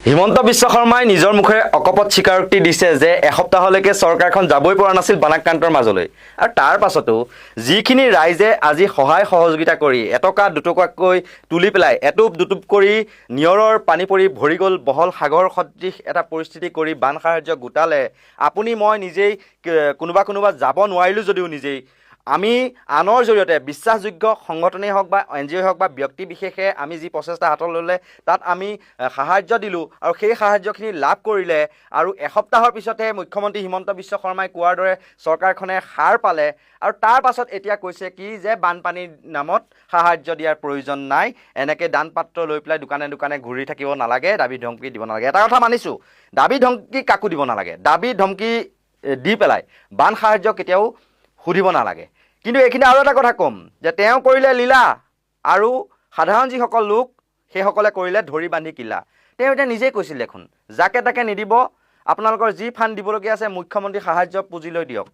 হিমন্ত বিশ্ব শৰ্মাই নিজৰ মুখেৰে অকপট স্বীকাৰোক্তি দিছে যে এসপ্তাহলৈকে চৰকাৰখন যাবই পৰা নাছিল বানাক্ৰান্তৰ মাজলৈ আৰু তাৰ পাছতো যিখিনি ৰাইজে আজি সহায় সহযোগিতা কৰি এটকা দুটকাকৈ তুলি পেলাই এটুপ দুটুপ কৰি নিয়ৰৰ পানী পৰি ভৰি গ'ল বহল সাগৰ সদৃশ এটা পৰিস্থিতি কৰি বান সাহায্য গোটালে আপুনি মই নিজেই কোনোবা যাব নোৱাৰিলোঁ যদিও নিজেই আমি আনৰ জৰিয়তে বিশ্বাসযোগ্য সংগঠনেই হওক বা NGO হওক বা ব্যক্তি বিশেষে আমি যি প্ৰচেষ্টা হাতত ল'লে তাত আমি সাহায্য দিলোঁ আৰু সেই সাহায্যখিনি লাভ কৰিলে আৰু এসপ্তাহৰ পিছতে মুখ্যমন্ত্ৰী হিমন্ত বিশ্ব শৰ্মাই কোৱাৰ দৰে চৰকাৰখনে সাৰ পালে আৰু তাৰ পাছত এতিয়া কৈছে কি যে বানপানীৰ নামত সাহায্য দিয়াৰ প্ৰয়োজন নাই এনেকৈ দান পাত্ৰ লৈ পেলাই দোকানে দোকানে ঘূৰি থাকিব নালাগে দাবী ধমকি দিব নালাগে এটা কথা মানিছোঁ দাবী ধমকি কাকো দিব নালাগে দাবী ধমকি দি পেলাই বান সাহায্য কেতিয়াও সুধিব নালাগে কিন্তু এইখিনি আৰু এটা কথা ক'ম যে তেওঁ কৰিলে লীলা আৰু সাধাৰণ যিসকল লোক সেইসকলে কৰিলে ধৰি বান্ধি কিলা তেওঁ এতিয়া নিজেই কৈছিল দেখোন যাকে তাকে নিদিব আপোনালোকৰ যি ফাণ্ড দিবলগীয়া আছে মুখ্যমন্ত্ৰী সাহায্য পুঁজিলৈ দিয়ক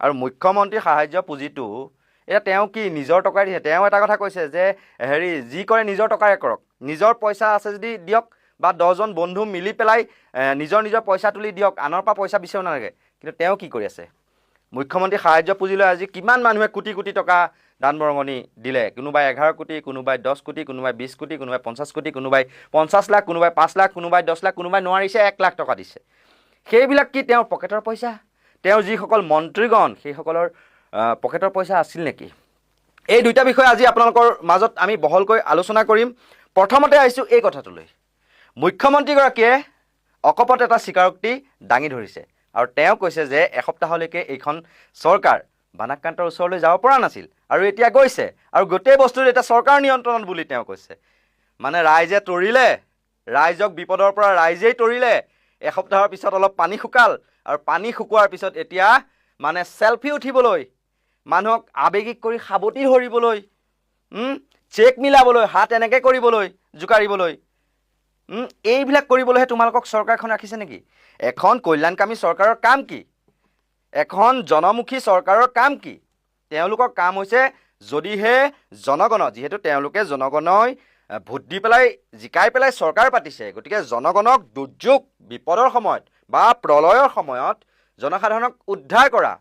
আৰু মুখ্যমন্ত্ৰী সাহায্য পুঁজিটো এতিয়া তেওঁ কি নিজৰ টকাৰে দিছে তেওঁ এটা কথা কৈছে যে যি কৰে নিজৰ টকাৰে কৰক নিজৰ পইচা আছে যদি দিয়ক বা 10জন বন্ধু মিলি পেলাই নিজৰ পইচা তুলি দিয়ক আনৰ পৰা পইচা বিচাৰিব নালাগে কিন্তু তেওঁ কি কৰি আছে মুখ্যমন্ত্ৰী সাহায্য পুঁজিলৈ আজি কিমান মানুহে কোটি কোটি টকা দান বৰঙণি দিলে কোনোবাই 11 কোটি কোনোবাই 10 কোটি কোনোবাই 20 কোটি কোনোবাই 50 কোটি কোনোবাই 50 লাখ কোনোবাই 5 লাখ কোনোবাই 10 লাখ কোনোবাই নোৱাৰিছে 1 লাখ টকা দিছে সেইবিলাক কি তেওঁৰ পকেটৰ পইচা তেওঁ যিসকল মন্ত্ৰীগণ সেইসকলৰ পকেটৰ পইচা আছিল নেকি এই দুইটা বিষয় আজি আপোনালোকৰ মাজত আমি বহলকৈ আলোচনা কৰিম প্ৰথমতে আহিছোঁ এই কথাটোলৈ মুখ্যমন্ত্ৰীগৰাকীয়ে অকপট এটা স্বীকাৰোক্তি দাঙি ধৰিছে আৰু তেওঁ কৈছে যে এসপ্তাহলৈকে এইখন চৰকাৰ বানাক্ৰান্তৰ ওচৰলৈ যাব পৰা নাছিল আৰু এতিয়া গৈছে আৰু গোটেই বস্তুটো এতিয়া চৰকাৰ নিয়ন্ত্ৰণত বুলি তেওঁ কৈছে মানে ৰাইজে তৰিলে ৰাইজক বিপদৰ পৰা ৰাইজেই তৰিলে এসপ্তাহৰ পিছত অলপ পানী শুকাল আৰু পানী শুকোৱাৰ পিছত এতিয়া মানে সেলফি উঠিবলৈ মানুহক আবেগিক কৰি সাৱটি ধৰিবলৈ চেক মিলাবলৈ হাত এনেকৈ কৰিবলৈ জোকাৰিবলৈ এইবিলাক কৰিবলৈহে তোমালোকক চৰকাৰখন ৰাখিছে নেকি এখন কল্যাণকামী চৰকাৰৰ কাম কি এখন জনমুখী চৰকাৰৰ কাম কি তেওঁলোকৰ কাম হৈছে যদিহে জনগণ যিহেতু তেওঁলোকে জনগণই ভোট দি পেলাই জিকাই পেলাই চৰকাৰ পাতিছে গতিকে জনগণক দুৰ্যোগ বিপদৰ সময়ত বা প্ৰলয়ৰ সময়ত জনসাধাৰণক উদ্ধাৰ কৰা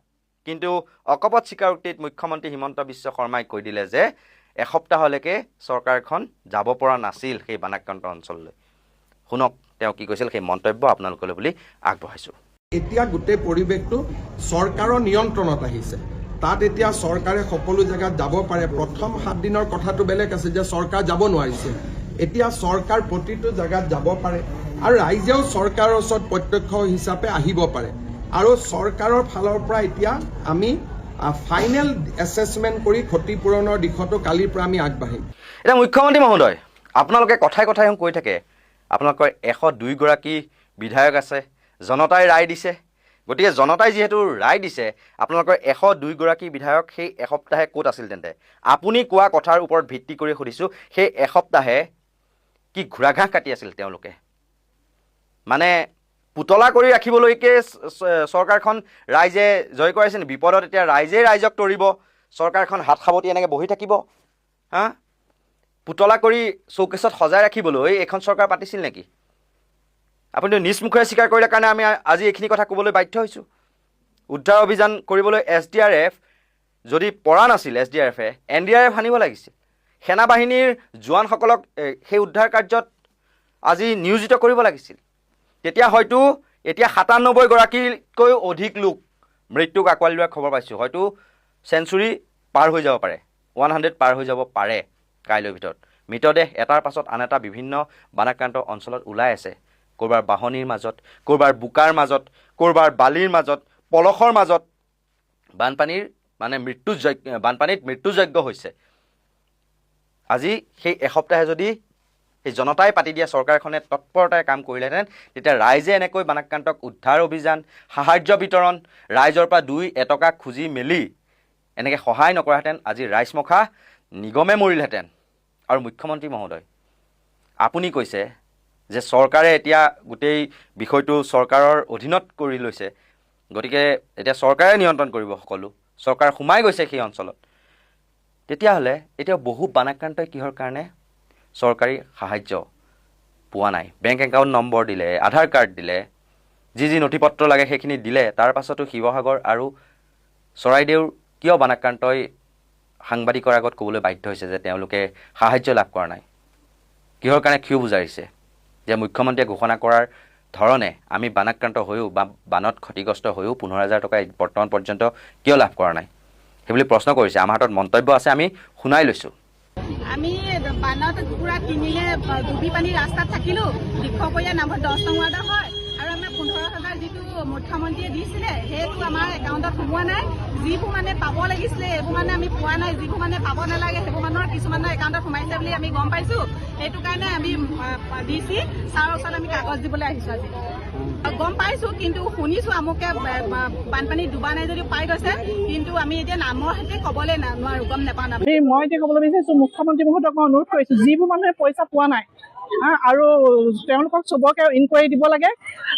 কিন্তু অকপট স্বীকাৰোক্তিত মুখ্যমন্ত্ৰী হিমন্ত বিশ্ব শৰ্মাই কৈ দিলে যে এসপ্তাহলৈকে চৰকাৰখন যাব পৰা নাছিল সেই বানাক্ৰান্ত অঞ্চললৈ শুনক তেওঁ কি কৈছিল সেই মন্তব্য আপোনালোকলৈ বুলি আগবঢ়াইছোঁ এতিয়া গোটেই পৰিৱেশটো চৰকাৰৰ নিয়ন্ত্ৰণত আহিছে তাত এতিয়া চৰকাৰে সকলো জেগাত যাব পাৰে প্ৰথম 7 দিনৰ কথাটো বেলেগ আছে যে চৰকাৰ যাব নোৱাৰিছে এতিয়া চৰকাৰ প্ৰতিটো জেগাত যাব পাৰে আৰু ৰাইজেও চৰকাৰৰ ওচৰত প্ৰত্যক্ষ হিচাপে আহিব পাৰে আৰু চৰকাৰৰ ফালৰ পৰা এতিয়া আমি ফাইনেল এছেছমেণ্ট কৰি ক্ষতিপূৰণৰ দিশতো কালিৰ পৰা আমি আগবাঢ়িম এতিয়া মুখ্যমন্ত্ৰী মহোদয় আপোনালোকে কথাই কৈ থাকে আপোনালোকৰ 102 গৰাকী বিধায়ক আছে জনতাই ৰায় দিছে গতিকে জনতাই যিহেতু ৰায় দিছে আপোনালোকৰ 102 গৰাকী বিধায়ক সেই এসপ্তাহে ক'ত আছিল তেন্তে আপুনি কোৱা কথাৰ ওপৰত ভিত্তি কৰি সুধিছোঁ সেই এসপ্তাহে কি ঘোঁৰাঘাঁহ কাটি আছিল তেওঁলোকে মানে পুতলা কৰি ৰাখিবলৈকে চৰকাৰখন ৰাইজে জয় কৰাইছে নি বিপদত এতিয়া ৰাইজক তৰিব চৰকাৰখন হাত সাৱটি এনেকৈ বহি থাকিব পুতলা কৰি চৌকেছত সজাই ৰাখিবলৈ এইখন চৰকাৰ পাতিছিল নেকি আপুনি নিজ মুখেৰে স্বীকাৰ কৰিলে কাৰণে আমি আজি এইখিনি কথা ক'বলৈ বাধ্য হৈছোঁ উদ্ধাৰ অভিযান কৰিবলৈ SDRF যদি পৰা নাছিল SDRFে NDRF আনিব লাগিছিল সেনাবাহিনীৰ জোৱানসকলক সেই উদ্ধাৰ কাৰ্যত আজি নিয়োজিত কৰিব লাগিছিল তেতিয়া হয়তো এতিয়া 97 গৰাকীতকৈ অধিক লোক মৃত্যুক আঁকোৱালি লোৱাৰ খবৰ পাইছোঁ হয়তো চেঞ্চুৰী পাৰ হৈ যাব পাৰে 100 পাৰ হৈ যাব পাৰে কাইলৈৰ ভিতৰত মৃতদেহ এটাৰ পাছত আন এটা বিভিন্ন বানাক্ৰান্ত অঞ্চলত ওলাই আছে ক'ৰবাৰ বাহনিৰ মাজত ক'ৰবাৰ বোকাৰ মাজত ক'ৰবাৰ বালিৰ মাজত পলসৰ মাজত বানপানীত মৃত্যুযোগ্য হৈছে আজি সেই এসপ্তাহে যদি সেই জনতাই পাতি দিয়া চৰকাৰখনে তৎপৰতাৰে কাম কৰিলেহেঁতেন তেতিয়া ৰাইজে এনেকৈ বানাক্ৰান্তক উদ্ধাৰ অভিযান সাহায্য বিতৰণ ৰাইজৰ পৰা 2 এটকা খুজি মেলি এনেকৈ সহায় নকৰাহেঁতেন আজি ৰাইজমখা নিগমে মৰিলহেঁতেন আৰু মুখ্যমন্ত্ৰী মহোদয় আপুনি কৈছে যে চৰকাৰে এতিয়া গোটেই বিষয়টো চৰকাৰৰ অধীনত কৰি লৈছে গতিকে এতিয়া চৰকাৰে নিয়ন্ত্ৰণ কৰিব সকলো চৰকাৰ সোমাই গৈছে সেই অঞ্চলত তেতিয়াহ'লে এতিয়া বহু বানাক্ৰান্তই কিহৰ কাৰণে চৰকাৰী সাহায্য পোৱা নাই। বেংক একাউণ্ট নম্বৰ দিলে, আধাৰ কাৰ্ড দিলে, যি নথি পত্ৰ লাগে সেইখিনি দিলে, তাৰ পাছতো শিৱসাগৰ আৰু চৰাইদেউৰ কিয় বানাক্ৰান্তই সাংবাদিকৰ আগত ক'বলৈ বাধ্য হৈছে যে তেওঁলোকে সাহায্য লাভ কৰা নাই? কিহৰ কাৰণে ক্ষোভ বুজাইছে যে মুখ্যমন্ত্ৰীয়ে ঘোষণা কৰাৰ ধৰণে আমি বানাক্ৰান্ত হৈও বা বানত ক্ষতিগ্ৰস্ত হৈও 15,000 টকা বৰ্তমান পৰ্যন্ত কিয় লাভ কৰা নাই সেইবুলি প্ৰশ্ন কৰিছে। আমাৰ হাতত মন্তব্য আছে, আমি শুনাই লৈছোঁ। আমি বানত পুৰা কিনিলে ডুবি পানী ৰাস্তাত থাকিলো। দীক্ষকৰীয়া নামত 10 নং ৱাৰ্ডৰ হয় আৰু আমাৰ 15,000 যিটো মুখ্যমন্ত্ৰীয়ে দিছিলে সেইটো আমাৰ একাউণ্টত সোমোৱা নাই। যিবোৰ মানে পাব লাগিছিলে এইবোৰ মানে আমি পোৱা নাই, যিবোৰ মানে পাব নালাগে সেইবোৰ মানুহৰ কিছুমানৰ একাউণ্টত সোমাইছে বুলি আমি গম পাইছো। সেইটো কাৰণে আমি DC ছাৰৰ ওচৰত আমি কাগজ দিবলৈ আহিছো আজি। গম পাইছো কিন্তু শুনিছো আমুকে বানপানী ডুবা নাই যদিও পাই গৈছে, কিন্তু আমি এতিয়া নামৰ সৈতে ক'বলৈ নোৱাৰো, গম নাপাওঁ। মই এতিয়া ক'বলৈ বিচাৰিছো মুখ্যমন্ত্ৰী মহোদয়ক মই অনুৰোধ কৰিছো, যিবোৰ মানুহে পইচা পোৱা নাই আৰু তেওঁলোকক চবকে ইনকুৱাৰী দিব লাগে।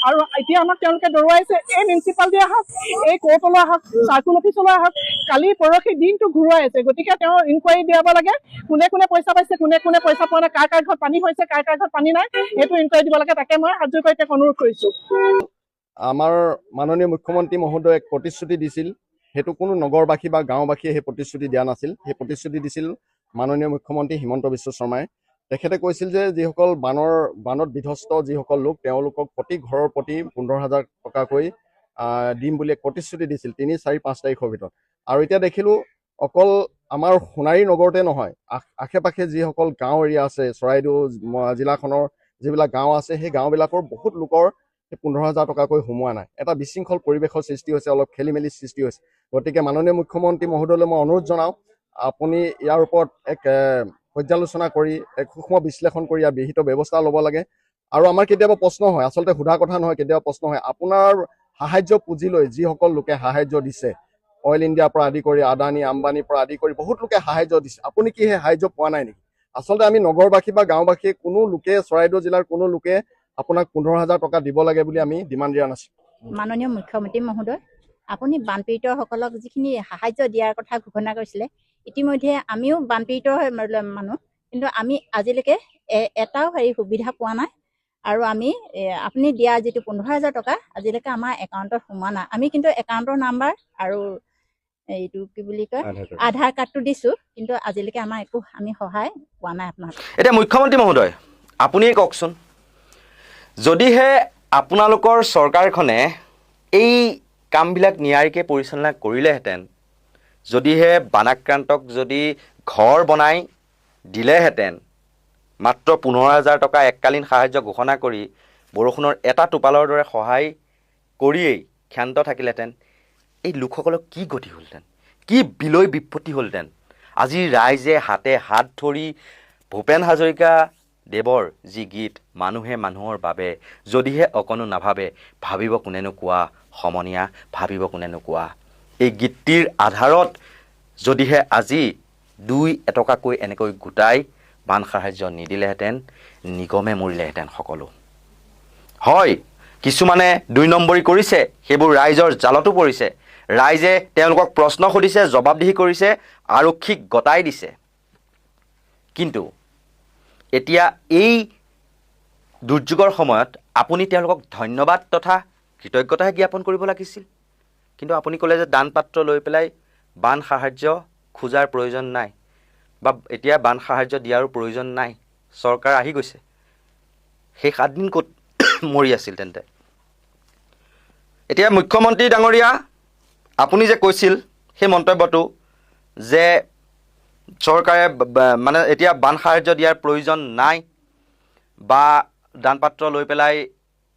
আৰু এতিয়া আমাক তেওঁলোকে দৌৰুৱাইছে, এই মিউনিচিপালিটি আহক, এই কোৰ্টলৈ আহক, চাৰ্কুল অফিচলৈ আহক, কালি পৰহি দিনটো ঘূৰুৱাই আছে। গতিকে তেওঁ ইনকুৱাৰী দিয়াব লাগে, কোনে কোনে পইচা পাইছে, কোনে কোনে পইচা পোৱা নাই, কাৰ কাৰ ঘৰত পানী হৈছে, কাৰ কাৰ ঘৰত পানী নাই, সেইটো ইনকুৱাৰী দিব লাগে। তাকে মই হাত জোৰ কৰি তেওঁক অনুৰোধ কৰিছো। আমাৰ মাননীয় মুখ্যমন্ত্ৰী মহোদয়ে এক প্ৰতিশ্ৰুতি দিছিল, সেইটো কোনো নগৰবাসী বা গাঁওবাসীয়ে সেই প্ৰতিশ্ৰুতি দিয়া নাছিল। সেই প্ৰতিশ্ৰুতি দিছিল মাননীয় মুখ্যমন্ত্ৰী হিমন্ত বিশ্ব শৰ্মাই। তেখেতে কৈছিল যে যিসকল বানত বিধ্বস্ত যিসকল লোক তেওঁলোকক প্ৰতি ঘৰৰ প্ৰতি 15,000 টকাকৈ দিম বুলি এক প্ৰতিশ্ৰুতি দিছিল 3, 4, 5 তাৰিখৰ ভিতৰত। আৰু এতিয়া দেখিলোঁ অকল আমাৰ সোণাৰী নগৰতে নহয়, আশে পাশে যিসকল গাঁও এৰিয়া আছে, চৰাইদেউ জিলাখনৰ যিবিলাক গাঁও আছে, সেই গাঁওবিলাকৰ বহুত লোকৰ 15,000 টকাকৈ সোমোৱা নাই। এটা বিশৃংখল পৰিৱেশৰ সৃষ্টি হৈছে, অলপ খেলি মেলি সৃষ্টি হৈছে। গতিকে মাননীয় মুখ্যমন্ত্ৰী মহোদয়লৈ মই অনুৰোধ জনাওঁ, আপুনি ইয়াৰ ওপৰত এক পৰ্যালোচনা কৰি এক সূক্ষ্ম বিশ্লেষণ কৰি ইয়াৰ বিহিত ব্যৱস্থা ল'ব লাগে। আৰু আমাৰ কেতিয়াবা প্ৰশ্ন হয়, আচলতে সোধা কথা নহয়, কেতিয়াবা প্ৰশ্ন হয়, আপোনাৰ সাহায্য পুঁজি লৈ যিসকল লোকে সাহায্য দিছে, অইল ইণ্ডিয়াৰ পৰা আদি কৰি আদানী আম্বানীৰ পৰা আদি কৰি বহুত লোকে সাহায্য দিছে, আপুনি কি সেই সাহায্য পোৱা নাই নেকি? আচলতে আমি নগৰবাসী বা গাঁওবাসীয়ে কোনো লোকে, চৰাইদেউ জিলাৰ কোনো লোকে আপোনাক 15,000 টকা দিব লাগে বুলি আমি ডিমাণ্ড দিয়া নাছিল। মাননীয় মুখ্যমন্ত্ৰী মহোদয়, আপুনি বানপীড়িতসকলক যিখিনি সাহায্য দিয়াৰ কথা ঘোষণা কৰিছিলে, ইতিমধ্যে আমিও বানপীড়িত মানুহ, কিন্তু আমি আজিলৈকে এটাও সুবিধা পোৱা নাই। আৰু আমি আপুনি দিয়া যিটো 15,000 টকা আজিলৈকে আমাৰ একাউণ্টত সোমোৱা নাই। আমি কিন্তু একাউণ্টৰ নাম্বাৰ আৰু এইটো কি বুলি কয় আধাৰ কাৰ্ডটো দিছোঁ, কিন্তু আজিলৈকে আমাৰ একো আমি সহায় পোৱা নাই আপোনাৰ। এতিয়া মুখ্যমন্ত্ৰী মহোদয় আপুনিয়ে কওকচোন, যদিহে আপোনালোকৰ চৰকাৰখনে এই কামবিলাক নিয়াৰিকৈ পৰিচালনা কৰিলেহেঁতেন, যদিহে বানাক্ৰান্তক যদি ঘৰ বনাই দিলেহেঁতেন, মাত্ৰ 15,000 টকা এককালীন সাহায্য ঘোষণা কৰি বৰষুণৰ এটা টোপালৰ দৰে সহায় কৰিয়েই ক্ষান্ত থাকিলেহেঁতেন, এই লোকসকলক কি গতি হ'লহেঁতেন, কি বিলৈ বিপত্তি হ'লহেঁতেন? আজি ৰাইজে হাতে হাত ধৰি ভূপেন হাজৰিকা দেৱৰ যি গীত মানুহে মানুহৰ বাবে, যদিহে অকণো নাভাবে ভাবিব কোনেনো কোৱা সমনীয়া, ভাবিব কোনেনো কোৱা, এই গীতটিৰ আধাৰত যদিহে আজি 2 এটকাকৈ এনেকৈ গোটাই বান সাহায্য নিদিলেহেঁতেন, নিগমে মৰিলেহেঁতেন সকলো। হয়, কিছুমানে 2 নম্বৰী কৰিছে, সেইবোৰ ৰাইজৰ জালতো পৰিছে। ৰাইজে তেওঁলোকক প্ৰশ্ন সুধিছে, জবাবদিহি কৰিছে, আৰক্ষীক গতাই দিছে। কিন্তু এতিয়া এই দুৰ্যোগৰ সময়ত আপুনি তেওঁলোকক ধন্যবাদ তথা কৃতজ্ঞতাহে জ্ঞাপন কৰিব লাগিছিল। কিন্তু আপুনি ক'লে যে দান পাত্ৰ লৈ পেলাই বান সাহায্য খোজাৰ প্ৰয়োজন নাই, বা এতিয়া বান সাহায্য দিয়াৰো প্ৰয়োজন নাই, চৰকাৰ আহি গৈছে। সেই 7 দিন ক'ত মৰি আছিল তেন্তে? এতিয়া মুখ্যমন্ত্ৰী ডাঙৰীয়া, আপুনি যে কৈছিল সেই মন্তব্যটো যে চৰকাৰে মানে এতিয়া বান সাহায্য দিয়াৰ প্ৰয়োজন নাই বা দান পাত্ৰ লৈ পেলাই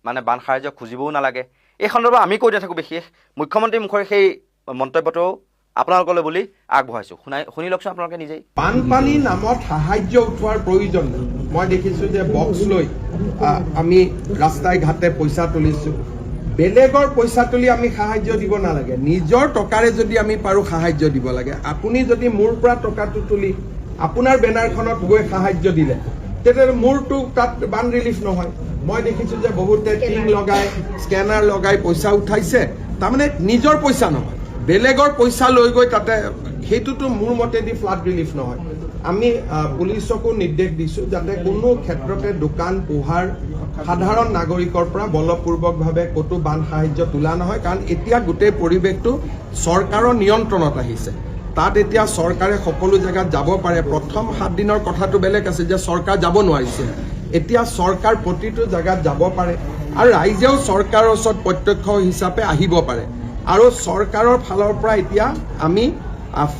মানে বান সাহায্য খুজিবও নালাগে, এই সন্দৰ্ভত আমি কৈ নাথাকোঁ বিশেষ। মুখ্যমন্ত্ৰীৰ মুখৰ সেই মন্তব্যটো আপোনালোকলৈ বুলি আগবঢ়াইছোঁ, শুনি লওকচোন আপোনালোকে নিজেই। বানপানী নামত সাহায্য উঠোৱাৰ প্ৰয়োজন নাই। মই দেখিছোঁ যে বক্স লৈ আমি ৰাস্তাই ঘাটে পইচা তুলিছোঁ। বেলেগৰ পইচা তুলি আমি সাহায্য দিব নালাগে, নিজৰ টকাৰে যদি আমি পাৰোঁ সাহায্য দিব লাগে। আপুনি যদি মোৰ পৰা টকাটো তুলি আপোনাৰ বেনাৰখনত গৈ সাহায্য দিলে, তেতিয়াহ'লে মোৰটো তাত বান ৰিলিফ নহয়। মই দেখিছোঁ যে বহুতে টিং লগাই, স্কেনাৰ লগাই পইচা উঠাইছে, তাৰমানে নিজৰ পইচা নহয়, বেলেগৰ পইচা লৈ গৈ তাতে সেইটোতো মোৰ মতেদি ফ্লাড ৰিলিফ নহয়। আমি পুলিচকো নিৰ্দেশ দিছোঁ যাতে কোনো ক্ষেত্ৰতে দোকান পোহাৰ সাধাৰণ নাগৰিকৰ পৰা বলপূৰ্বকভাৱে ক'তো বান সাহায্য তোলা নহয়, কাৰণ এতিয়া গোটেই পৰিৱেশটো চৰকাৰৰ নিয়ন্ত্ৰণত আহিছে। তাত এতিয়া চৰকাৰে সকলো জেগাত যাব পাৰে। প্ৰথম 7 দিনৰ কথাটো বেলেগ আছে যে চৰকাৰ যাব নোৱাৰিছে, এতিয়া চৰকাৰ প্ৰতিটো জেগাত যাব পাৰে আৰু ৰাইজেও চৰকাৰৰ ওচৰত প্ৰত্যক্ষ হিচাপে আহিব পাৰে। আৰু চৰকাৰৰ ফালৰ পৰা এতিয়া আমি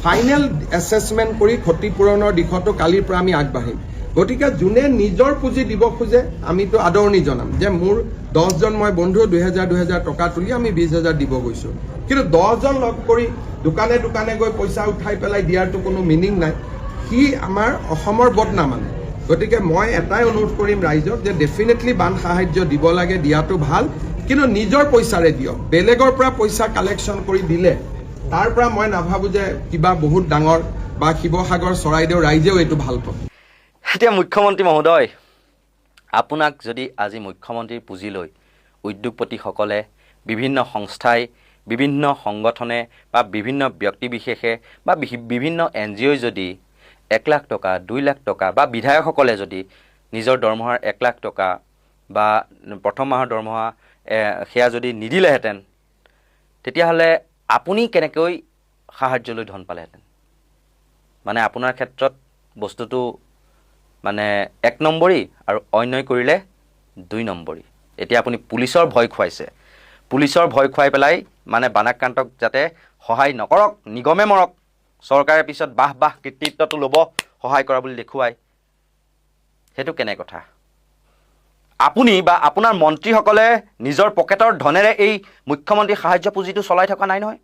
ফাইনেল এছেছমেণ্ট কৰি ক্ষতিপূৰণৰ দিশতো কালিৰ পৰা আমি আগবাঢ়িম। গতিকে যোনে নিজৰ পুঁজি দিব খোজে আমিতো আদৰণি জনাম যে মোৰ 10জন মই বন্ধু 2000 টকা তুলি আমি 20,000 দিব গৈছোঁ। কিন্তু 10জন লগ কৰি দোকানে দোকানে গৈ পইচা উঠাই পেলাই দিয়াৰতো কোনো মিনিং নাই, সি আমাৰ অসমৰ বদনাম মানে। গতিকে মই এটাই অনুৰোধ কৰিম ৰাইজক যে ডেফিনেটলি বান সাহায্য দিব লাগে, দিয়াটো ভাল, কিন্তু নিজৰ পইচাৰে দিয়ক। বেলেগৰ পৰা পইচা কালেকশ্যন কৰি দিলে তাৰ পৰা মই নাভাবোঁ যে কিবা বহুত ডাঙৰ বা শিৱসাগৰ চৰাইদেউ ৰাইজেও এইটো ভাল পাব। এতিয়া মুখ্যমন্ত্ৰী মহোদয়, আপোনাক যদি আজি মুখ্যমন্ত্ৰীৰ পুঁজি লৈ উদ্যোগপতিসকলে, বিভিন্ন সংস্থাই, বিভিন্ন সংগঠনে বা বিভিন্ন ব্যক্তিবিশেষে বা বিভিন্ন NGOই যদি 1 লাখ টকা, 2 লাখ টকা বা বিধায়কসকলে যদি নিজৰ দৰমহাৰ 1 লাখ টকা বা প্ৰথম মাহৰ দৰমহা সেয়া যদি নিদিলেহেঁতেন, তেতিয়াহ'লে আপুনি কেনেকৈ সাহাৰ্যলৈ ধন পালেহেঁতেন? মানে আপোনাৰ ক্ষেত্ৰত বস্তুটো মানে 1 নম্বৰী আৰু অন্যায় কৰিলে 2 নম্বৰী। এতিয়া আপুনি পুলিচৰ ভয় খুৱাইছে, পুলিচৰ ভয় খুৱাই পেলাই মানে বানাক্ৰান্তক যাতে সহায় নকৰক, নিগমে মৰক, চৰকাৰে পিছত বাহ কৃতিত্বটো ল'ব সহায় কৰা বুলি দেখুৱাই। সেইটো কেনে কথা? আপুনি বা আপোনাৰ মন্ত্ৰীসকলে নিজৰ পকেটৰ ধনেৰে এই মুখ্যমন্ত্ৰী সাহায্য পুঁজিটো চলাই থকা নাই নহয়।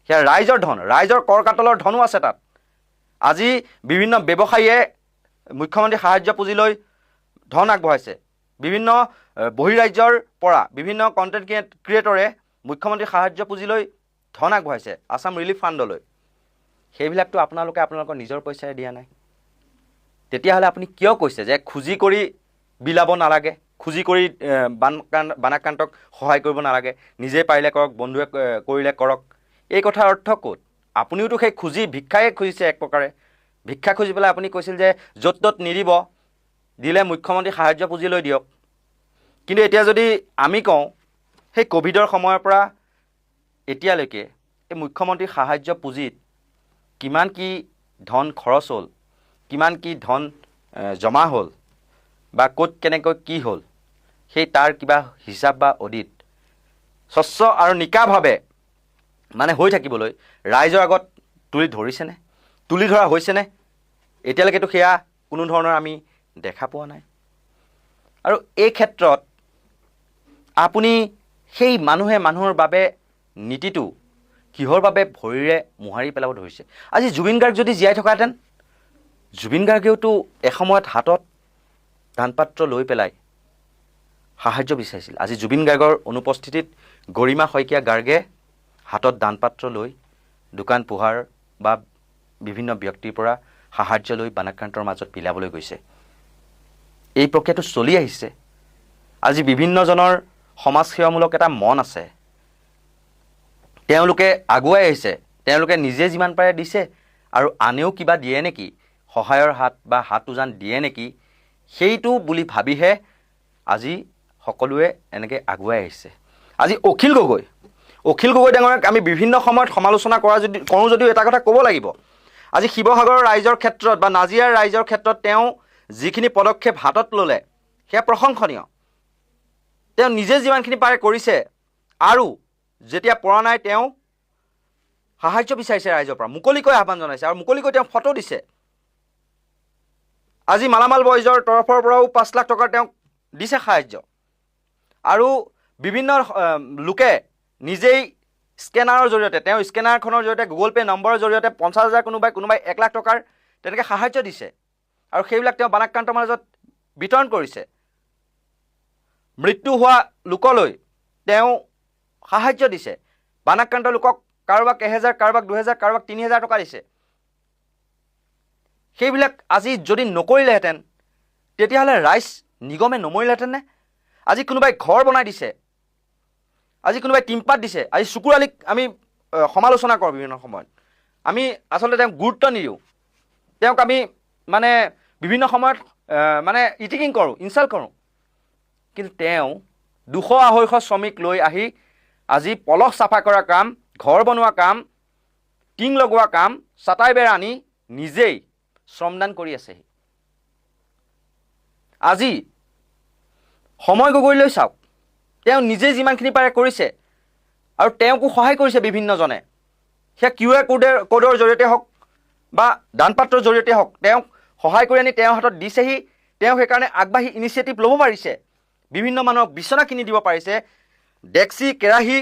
সেয়া ৰাইজৰ ধন, ৰাইজৰ কৰ কাটলৰ ধনো আছে তাত। আজি বিভিন্ন ব্যৱসায়ীয়ে মুখ্যমন্ত্ৰী সাহায্য পুঁজিলৈ ধন আগবঢ়াইছে। বিভিন্ন বহিৰাজ্যৰ পৰা বিভিন্ন কণ্টেণ্ট ক্ৰিয়েটৰে মুখ্যমন্ত্ৰী সাহায্য পুঁজিলৈ ধন আগবঢ়াইছে, আছাম ৰিলিফ ফাণ্ডলৈ। সেইবিলাকতো আপোনালোকৰ নিজৰ পইচাৰে দিয়া নাই। তেতিয়াহ'লে আপুনি কিয় কৈছে যে খুজি কৰি বিলাব নালাগে, খুজি কৰি বানাক্ৰান্তক সহায় কৰিব নালাগে, নিজে পাৰিলে কৰক, বন্ধুৱে কৰিলে কৰক? এই কথাৰ অৰ্থ ক'ত? আপুনিওতো সেই ভিক্ষায়ে খুজিছে এক প্ৰকাৰে। ভিক্ষা খুজি পেলাই আপুনি কৈছিল যে য'ত ত'ত নিদিব, দিলে মুখ্যমন্ত্ৰী সাহায্য পুঁজিলৈ দিয়ক। কিন্তু এতিয়া যদি আমি কওঁ, সেই ক'ভিডৰ সময়ৰ পৰা এতিয়ালৈকে এই মুখ্যমন্ত্ৰী সাহায্য পুঁজিত কিমান কি ধন খৰচ হ'ল, কিমান কি ধন জমা হ'ল বা ক'ত কেনেকৈ কি হ'ল, সেই তাৰ কিবা হিচাপ বা অডিট স্বচ্ছ আৰু নিকাভাৱে মানে হৈ থাকিবলৈ ৰাইজৰ আগত তুলি ধৰা হৈছেনে? এতিয়ালৈকেতো সেয়া কোনো ধৰণৰ আমি দেখা পোৱা নাই। আৰু এই ক্ষেত্ৰত আপুনি সেই মানুহৰ বাবে নীতিটো কিহৰ বাবে ভৰিৰে মোহাৰি পেলাব ধৰিছে? আজি জুবিন গাৰ্গ যদি জীয়াই থকাহেঁতেন, জুবিন গাৰ্গেওতো এসময়ত হাতত দানপাত্ৰ লৈ পেলাই সাহায্য বিচাৰিছিল। আজি জুবিন গাৰ্গৰ অনুপস্থিতিত গৰিমা শইকীয়া গাৰ্গে হাতত দানপাত্ৰ লৈ দোকান পোহাৰ বা বিভিন্ন ব্যক্তিৰ পৰা সাহায্য লৈ বানাক্ৰান্তৰ মাজত বিলাবলৈ গৈছে। এই প্ৰক্ৰিয়াটো চলি আহিছে। আজি বিভিন্নজনৰ সমাজসেৱামূলক এটা মন আছে, তেওঁলোকে আগুৱাই আহিছে, তেওঁলোকে নিজে যিমান পাৰে দিছে আৰু আনেও কিবা দিয়ে নেকি, সহায়ৰ হাত বা হাত উজান দিয়ে নেকি, সেইটো বুলি ভাবিহে আজি সকলোৱে এনেকৈ আগুৱাই আহিছে। আজি অখিল গগৈ ডাঙৰীয়াক আমি বিভিন্ন সময়ত সমালোচনা কৰোঁ যদিও এটা কথা ক'ব লাগিব, আজি শিৱসাগৰৰ ৰাইজৰ ক্ষেত্ৰত বা নাজিৰাৰ ৰাইজৰ ক্ষেত্ৰত তেওঁ যিখিনি পদক্ষেপ হাতত ল'লে সেয়া প্ৰশংসনীয়। তেওঁ নিজে যিমানখিনি পাৰে কৰিছে আৰু যেতিয়া পৰা নাই তেওঁ সাহায্য বিচাৰিছে ৰাইজৰ পৰা, মুকলিকৈ আহ্বান জনাইছে আৰু মুকলিকৈ তেওঁ ফটো দিছে। আজি মালামাল বয়জৰ তৰফৰ পৰাও 5 লাখ টকাৰ তেওঁক দিছে সাহায্য। আৰু বিভিন্ন লোকে নিজেই স্কেনাৰৰ জৰিয়তে, তেওঁ স্কেনাৰখনৰ জৰিয়তে, গুগল পে' নম্বৰৰ জৰিয়তে 50,000, কোনোবাই 1 লাখ টকাৰ তেনেকৈ সাহায্য দিছে আৰু সেইবিলাক তেওঁ বানাক্ৰান্তৰ মাজত বিতৰণ কৰিছে। মৃত্যু হোৱা লোকলৈ তেওঁ সাহায্য দিছে। বানাক্ৰান্ত লোকক কাৰোবাক 1000, কাৰোবাক 2000, কাৰোবাক 3000 টকা দিছে। সেইবিলাক আজি যদি নকৰিলেহেঁতেন তেতিয়াহ'লে ৰাইজ নিগমে নমৰিলেহেঁতেন নে? আজি কোনোবাই ঘৰ বনাই দিছে, আজি কোনোবাই টিম্পাত দিছে। আজি চুকুৰ আলীক আমি সমালোচনা কৰোঁ বিভিন্ন সময়ত, আমি আচলতে তেওঁক গুৰুত্ব নিদিওঁ, তেওঁক আমি মানে বিভিন্ন সময়ত মানে ইটিকিং কৰোঁ, ইনচাল্ট কৰোঁ। কিন্তু তেওঁ 200-250 শ্ৰমিক লৈ আহি আজি পলস চাফা কৰা কাম, ঘৰ বনোৱা কাম, টিং লগোৱা কাম, চাটাই বেৰ আনি নিজেই শ্ৰমদান কৰি আছেহি। আজি সময় গগৈলৈ চাওক, তেওঁ নিজে যিমানখিনি পাৰে কৰিছে আৰু তেওঁকো সহায় কৰিছে বিভিন্নজনে। সেয়া QR কোডৰ জৰিয়তে হওক বা দান পাত্ৰৰ জৰিয়তে হওক, তেওঁক সহায় কৰি আনি তেওঁৰ হাতত দিছেহি। তেওঁ সেইকাৰণে আগবাঢ়ি ইনিচিয়েটিভ ল'ব পাৰিছে, বিভিন্ন মানুহক বিচনা কিনি দিব পাৰিছে, ডেক্সি, কেৰাহী,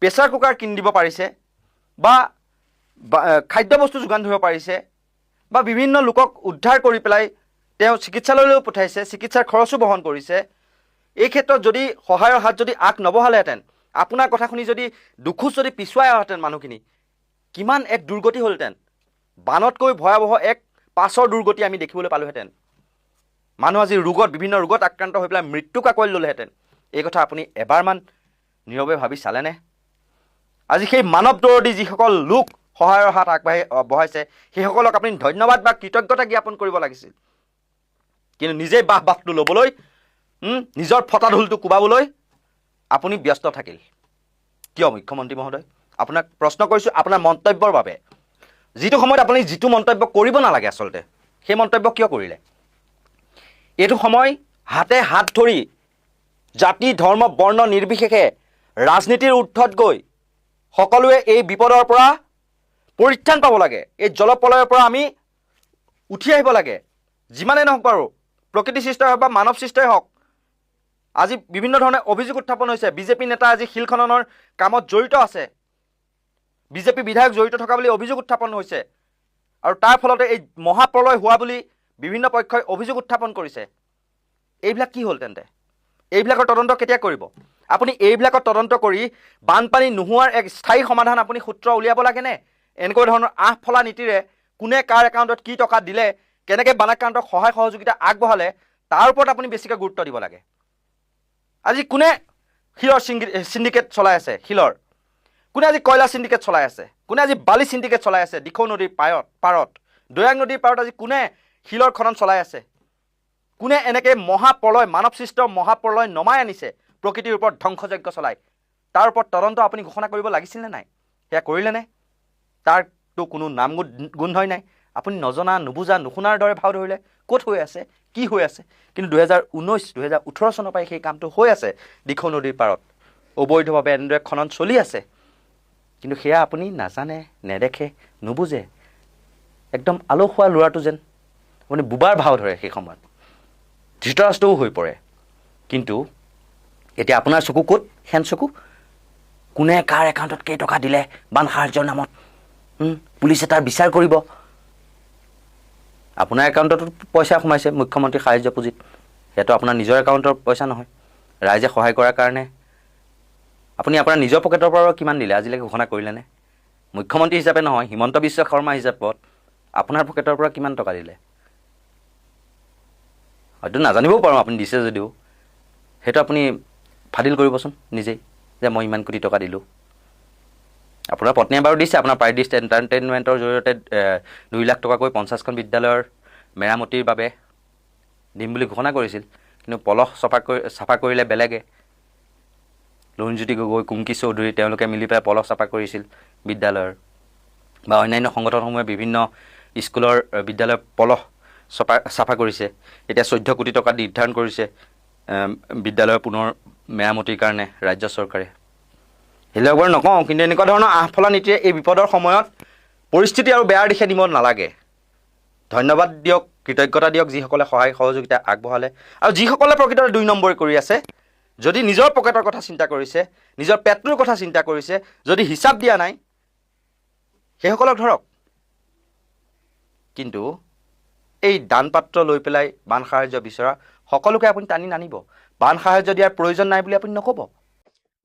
প্ৰেছাৰ কুকাৰ কিনি দিব পাৰিছে, বা খাদ্যবস্তু যোগান ধৰিব পাৰিছে, বা বিভিন্ন লোকক উদ্ধাৰ কৰি পেলাই তেওঁ চিকিৎসালয়লৈও পঠাইছে, চিকিৎসাৰ খৰচো বহন কৰিছে। এই ক্ষেত্ৰত যদি সহায়ৰ হাত যদি আগ নবঢ়ালেহেঁতেন, আপোনাৰ কথা শুনি যদি দুখোজ যদি পিছুৱাই অহাহেঁতেন মানুহখিনি, কিমান এক দুৰ্গতি হ'লহেঁতেন। বানতকৈ ভয়াৱহ এক পাছৰ দুৰ্গতি আমি দেখিবলৈ পালোহেঁতেন। মানুহ আজি ৰোগত, বিভিন্ন ৰোগত আক্ৰান্ত হৈ পেলাই মৃত্যুক আঁকোৱালি ল'লেহেঁতেন। এই কথা আপুনি এবাৰমান নীৰৱে ভাবি চালেনে? আজি সেই মানৱ দৰদী যিসকল লোক সহায়ৰ হাত বঢ়াইছে, সেইসকলক আপুনি ধন্যবাদ বা কৃতজ্ঞতা জ্ঞাপন কৰিব লাগিছিল। কিন্তু নিজেই বাহটো ল'বলৈ, নিজৰ ফটা ঢোলটো কোবাবলৈ আপুনি ব্যস্ত থাকিল। কিয় মুখ্যমন্ত্ৰী মহোদয়? আপোনাক প্ৰশ্ন কৰিছোঁ আপোনাৰ মন্তব্যৰ বাবে। যিটো সময়ত আপুনি যিটো মন্তব্য কৰিব নালাগে আচলতে, সেই মন্তব্য কিয় কৰিলে? এইটো সময় হাতে হাত ধৰি জাতি, ধৰ্ম, বৰ্ণ নিৰ্বিশেষে ৰাজনীতিৰ ঊৰ্ধত গৈ সকলোৱে এই বিপদৰ পৰা পৰিত্ৰাণ পাব লাগে। এই জলপ্ৰলয়ৰ পৰা আমি উঠি আহিব লাগে। যিমানেই নহওক বাৰু, প্ৰকৃতি সৃষ্টই হওক বা মানৱ সৃষ্টই হওক। আজি বিভিন্ন ধৰণে অভিযোগ উত্থাপন হৈছে। বিজেপি নেতা আজি শিল খননৰ কামত জড়িত আছে, বিজেপি বিধায়ক জড়িত থকা বুলি অভিযোগ উত্থাপন হৈছে, আৰু তাৰ ফলতে এই মহাপ্ৰলয় হোৱা বুলি বিভিন্ন পক্ষই অভিযোগ উত্থাপন কৰিছে। এইবিলাক কি হ'ল তেন্তে? এইবিলাকৰ তদন্ত কেতিয়া কৰিব? আপুনি এইবিলাকৰ তদন্ত কৰি বানপানী নোহোৱাৰ এক স্থায়ী সমাধান আপুনি সূত্ৰ উলিয়াব লাগেনে? এনেকুৱা ধৰণৰ আঁফলা নীতিৰে কোনে কাৰ একাউণ্টত কি টকা দিলে, কেনেকৈ বানাক্ৰান্তক সহায় সহযোগিতা আগবঢ়ালে, তাৰ ওপৰত আপুনি বেছিকৈ গুৰুত্ব দিব লাগে। আজি কোনে শিলৰ চিণ্ডিকেট চলাই আছে? শিলৰ কোনে আজি কয়লা চিণ্ডিকেট চলাই আছে? কোনে আজি বালি চিণ্ডিকেট চলাই আছে? দিখৌ নদীৰ পাৰত, দৈয়াং নদীৰ পাৰত আজি কোনে শিলৰ খনন চলাই আছে? কোনে এনেকৈ মহাপ্ৰলয়, মানৱ সৃষ্ট মহাপ্ৰলয় নমাই আনিছে প্ৰকৃতিৰ ওপৰত ধ্বংসযজ্ঞ চলাই? তাৰ ওপৰত তদন্ত আপুনি ঘোষণা কৰিব লাগিছিল নে নাই? সেয়া কৰিলেনে? তাৰতো কোনো নাম গোন্ধই নাই। আপুনি নজনা, নুবুজা, নুশুনাৰ দৰে ভাও ধৰিলে। ক'ত হৈ আছে, কি হৈ আছে? কিন্তু 2019-2018 চনৰ পৰাই সেই কামটো হৈ আছে। দিখৌ নদীৰ পাৰত অবৈধভাৱে এনেদৰে খনন চলি আছে। কিন্তু সেয়া আপুনি নাজানে, নেদেখে, নুবুজে। একদম আলসুৱা ল'ৰাটো যেন আপুনি বুবাৰ ভাও ধৰে। সেই সময়ত ধৃতৰাষ্ট্ৰও হৈ পৰে। কিন্তু এতিয়া আপোনাৰ চকু ক'ত? হেন চকু। কোনে কাৰ একাউণ্টত কেইটকা দিলে বান সাহাৰ্যৰ নামত, পুলিচে তাৰ বিচাৰ কৰিব। আপোনাৰ একাউণ্টতো পইচা সোমাইছে মুখ্যমন্ত্ৰী সাহাৰ্য পুঁজিত। সেইটো আপোনাৰ নিজৰ একাউণ্টৰ পইচা নহয়, ৰাইজে সহায় কৰাৰ কাৰণে। আপুনি আপোনাৰ নিজৰ পকেটৰ পৰা কিমান দিলে আজিলৈকে ঘোষণা কৰিলেনে? মুখ্যমন্ত্ৰী হিচাপে নহয়, হিমন্ত বিশ্ব শৰ্মা হিচাপত আপোনাৰ পকেটৰ পৰা কিমান টকা দিলে? হয়তো নাজানিবও পাৰোঁ আপুনি দিছে যদিও। সেইটো আপুনি ফাদিল কৰিবচোন নিজেই, যে মই ইমান কোটি টকা দিলোঁ। আপোনাৰ পত্নীয়ে বাৰু দিছে, আপোনাৰ প্ৰাইডিষ্ট এণ্টাৰটেইনমেণ্টৰ জৰিয়তে 2 লাখ টকাকৈ 50খন বিদ্যালয়ৰ মেৰামতিৰ বাবে দিম বুলি ঘোষণা কৰিছিল। কিন্তু পলস চাফা কৰিলে বেলেগে। লুণজ্যোতি গগৈ, কুংকি চৌধুৰী তেওঁলোকে মিলি পেলাই পলস চাফা কৰিছিল বিদ্যালয়ৰ, বা অন্যান্য সংগঠনসমূহে বিভিন্ন স্কুলৰ বিদ্যালয়ৰ পলস চাফা কৰিছে। এতিয়া 14 কোটি টকা নিৰ্ধাৰণ কৰিছে বিদ্যালয়ৰ পুনৰ মেৰামতিৰ কাৰণে ৰাজ্য চৰকাৰে। সেইবিলাক বাৰু নকওঁ, কিন্তু এনেকুৱা ধৰণৰ আঁফলা নীতিৰে এই বিপদৰ সময়ত পৰিস্থিতি আৰু বেয়াৰ দিশে নিব নালাগে। ধন্যবাদ দিয়ক, কৃতজ্ঞতা দিয়ক যিসকলে সহায় সহযোগিতা আগবঢ়ালে, আৰু যিসকলে প্ৰকৃততে 2 নম্বৰ কৰি আছে। যদি নিজৰ পকেটৰ কথা চিন্তা কৰিছে, নিজৰ পেটটোৰ কথা চিন্তা কৰিছে, যদি হিচাপ দিয়া নাই, সেইসকলক ধৰক। কিন্তু এই দান পাত্ৰ লৈ পেলাই বান সাহাৰ্য বিচৰা সকলোকে আপুনি টানি নানিব। বান সাহাৰ্য দিয়াৰ প্ৰয়োজন নাই বুলি আপুনি নক'ব।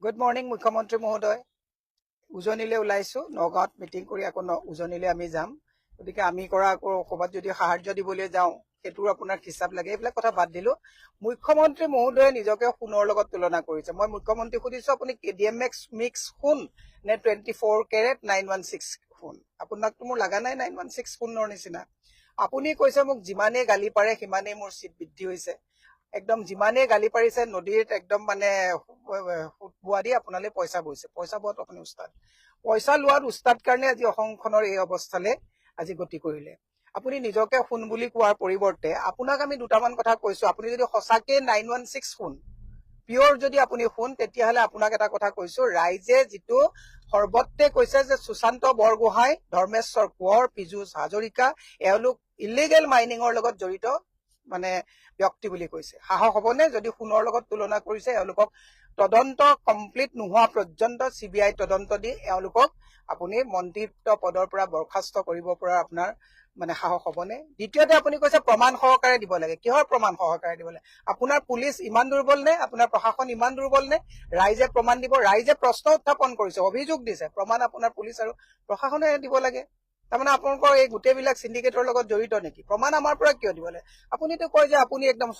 গুড মৰ্ণিং মুখ্যমন্ত্ৰী মহোদয়। উজনিলৈ ওলাইছোঁ, নগাঁৱত মিটিং কৰি আকৌ উজনিলৈ আমি যাম। গতিকে আমি কৰা আকৌ ক'ৰবাত যদি সাহাৰ্য দিবলৈ যাওঁ, সেইটোৰ আপোনাৰ হিচাপ লাগে। এইবিলাক কথা বাদ দিলোঁ। মুখ্যমন্ত্ৰী মহোদয়ে নিজকে সোণৰ লগত তুলনা কৰিছে। মই মুখ্যমন্ত্ৰীক সুধিছোঁ, আপুনি KDM মিক্স সোণ নে 24 কেৰেট 916 সোণ আপোনাকতো মোৰ লগা নাই 916 সোণৰ নিচিনা আপুনি কৈছে মোক যিমানেই গালি পাৰে সিমানেই মোৰ চিট বৃদ্ধি হৈছে একদম যিমানেই গালি পাৰিছে নদীত একদম মানে বোৱা দি আপোনালৈ পইচা বৈছে পইচা বোৱাত আপুনি উস্তাদ পইচা লোৱাত উস্তাদ কাৰণে আজি অসমখনৰ এই অৱস্থালৈ আজি গতি কৰিলে আপুনি নিজকে সোণ বুলি কোৱাৰ পৰিৱৰ্তে আপোনাক আমি দুটামান কথা কৈছো আপুনি যদি সঁচাকে 916 সোণ পিয়ৰ যদি আপুনি সোণ তেতিয়াহ'লে আপোনাক এটা কথা কৈছো ৰাইজে যিটো সৰ্বত্ৰে কৈছে যে সুশান্ত বৰগোহাঁই ধৰ্মেশ্বৰ কোঁৱৰ পীযুষ হাজৰিকা এওঁলোক ইলিগেল মাইনিঙৰ লগত জড়িত মানে ব্যক্তি বুলি কৈছে সাহস হ'বনে যদি সোণৰ লগত তুলনা কৰিছে এওঁলোকক তদন্ত কমপ্লিট নোহোৱা পৰ্যন্ত CBI তদন্ত দি এওঁলোকক আপুনি মন্ত্ৰিত্ব পদৰ পৰা বৰখাস্ত কৰিব পৰা আপোনাৰ মানে সাহস হ'বনে দ্বিতীয়তে আপুনি কৈছে প্ৰমাণ সহকাৰে দিব লাগে কিহৰ প্ৰমাণ সহকাৰে দিব লাগে আপোনাৰ পুলিচ ইমান দুৰ্বল নে আপোনাৰ প্ৰশাসন ইমান দুৰ্বল নে ৰাইজে প্ৰমাণ দিব ৰাইজে প্ৰশ্ন উত্থাপন কৰিছে অভিযোগ দিছে প্ৰমাণ আপোনাৰ পুলিচ আৰু প্ৰশাসনে দিব লাগে তাৰমানে আপোনালোকৰ এই গোটেইবিলাক সিন্ডিকেটৰ লগত জড়িত নেকি প্ৰমাণ আমাৰ পৰা কিয় দিব লাগে আপুনিতো কয় যে আপুনি একদম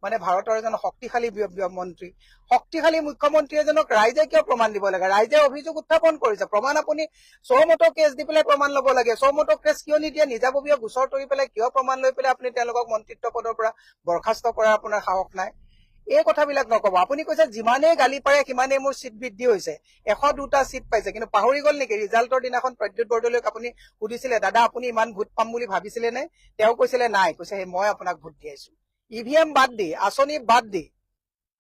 মানে ভাৰতৰ এজন শক্তিশালী মন্ত্ৰী শক্তিশালী মুখ্যমন্ত্ৰী এজনক ৰাইজে কিয় প্ৰমাণ দিব লাগে ৰাইজে অভিযোগ উত্থাপন কৰিছে প্ৰমাণ আপুনি চৌমতো কেছ দি পেলাই প্ৰমাণ ল'ব লাগে চৌমতো কেছ কিয় নিদিয়ে নিজাববীয়া গোচৰ তৰি পেলাই কিয় প্ৰমাণ লৈ পেলাই আপুনি তেওঁলোকক মন্ত্ৰিত্ব পদৰ পৰা বৰখাস্ত কৰাৰ আপোনাৰ সাহস নাই এই কথাবিলাক নকব আপুনি কৈছে যিমানেই গালি পাৰে সিমানেই মোৰ চিট বৃদ্ধি হৈছে 102টা চিট পাইছে কিন্তু পাহৰি গল নেকি ৰিজাল্টৰ দিনাখন প্ৰদ্যুৎ বৰদলৈক আপুনি সুধিছিলে দাদা আপুনি ইমান ভোট পাম বুলি ভাবিছিলে নে তেওঁ কৈছিলে নাই কৈছে মই আপোনাক ভোট দিয়াইছো EVM বাদ দি আঁচনি বাদ দি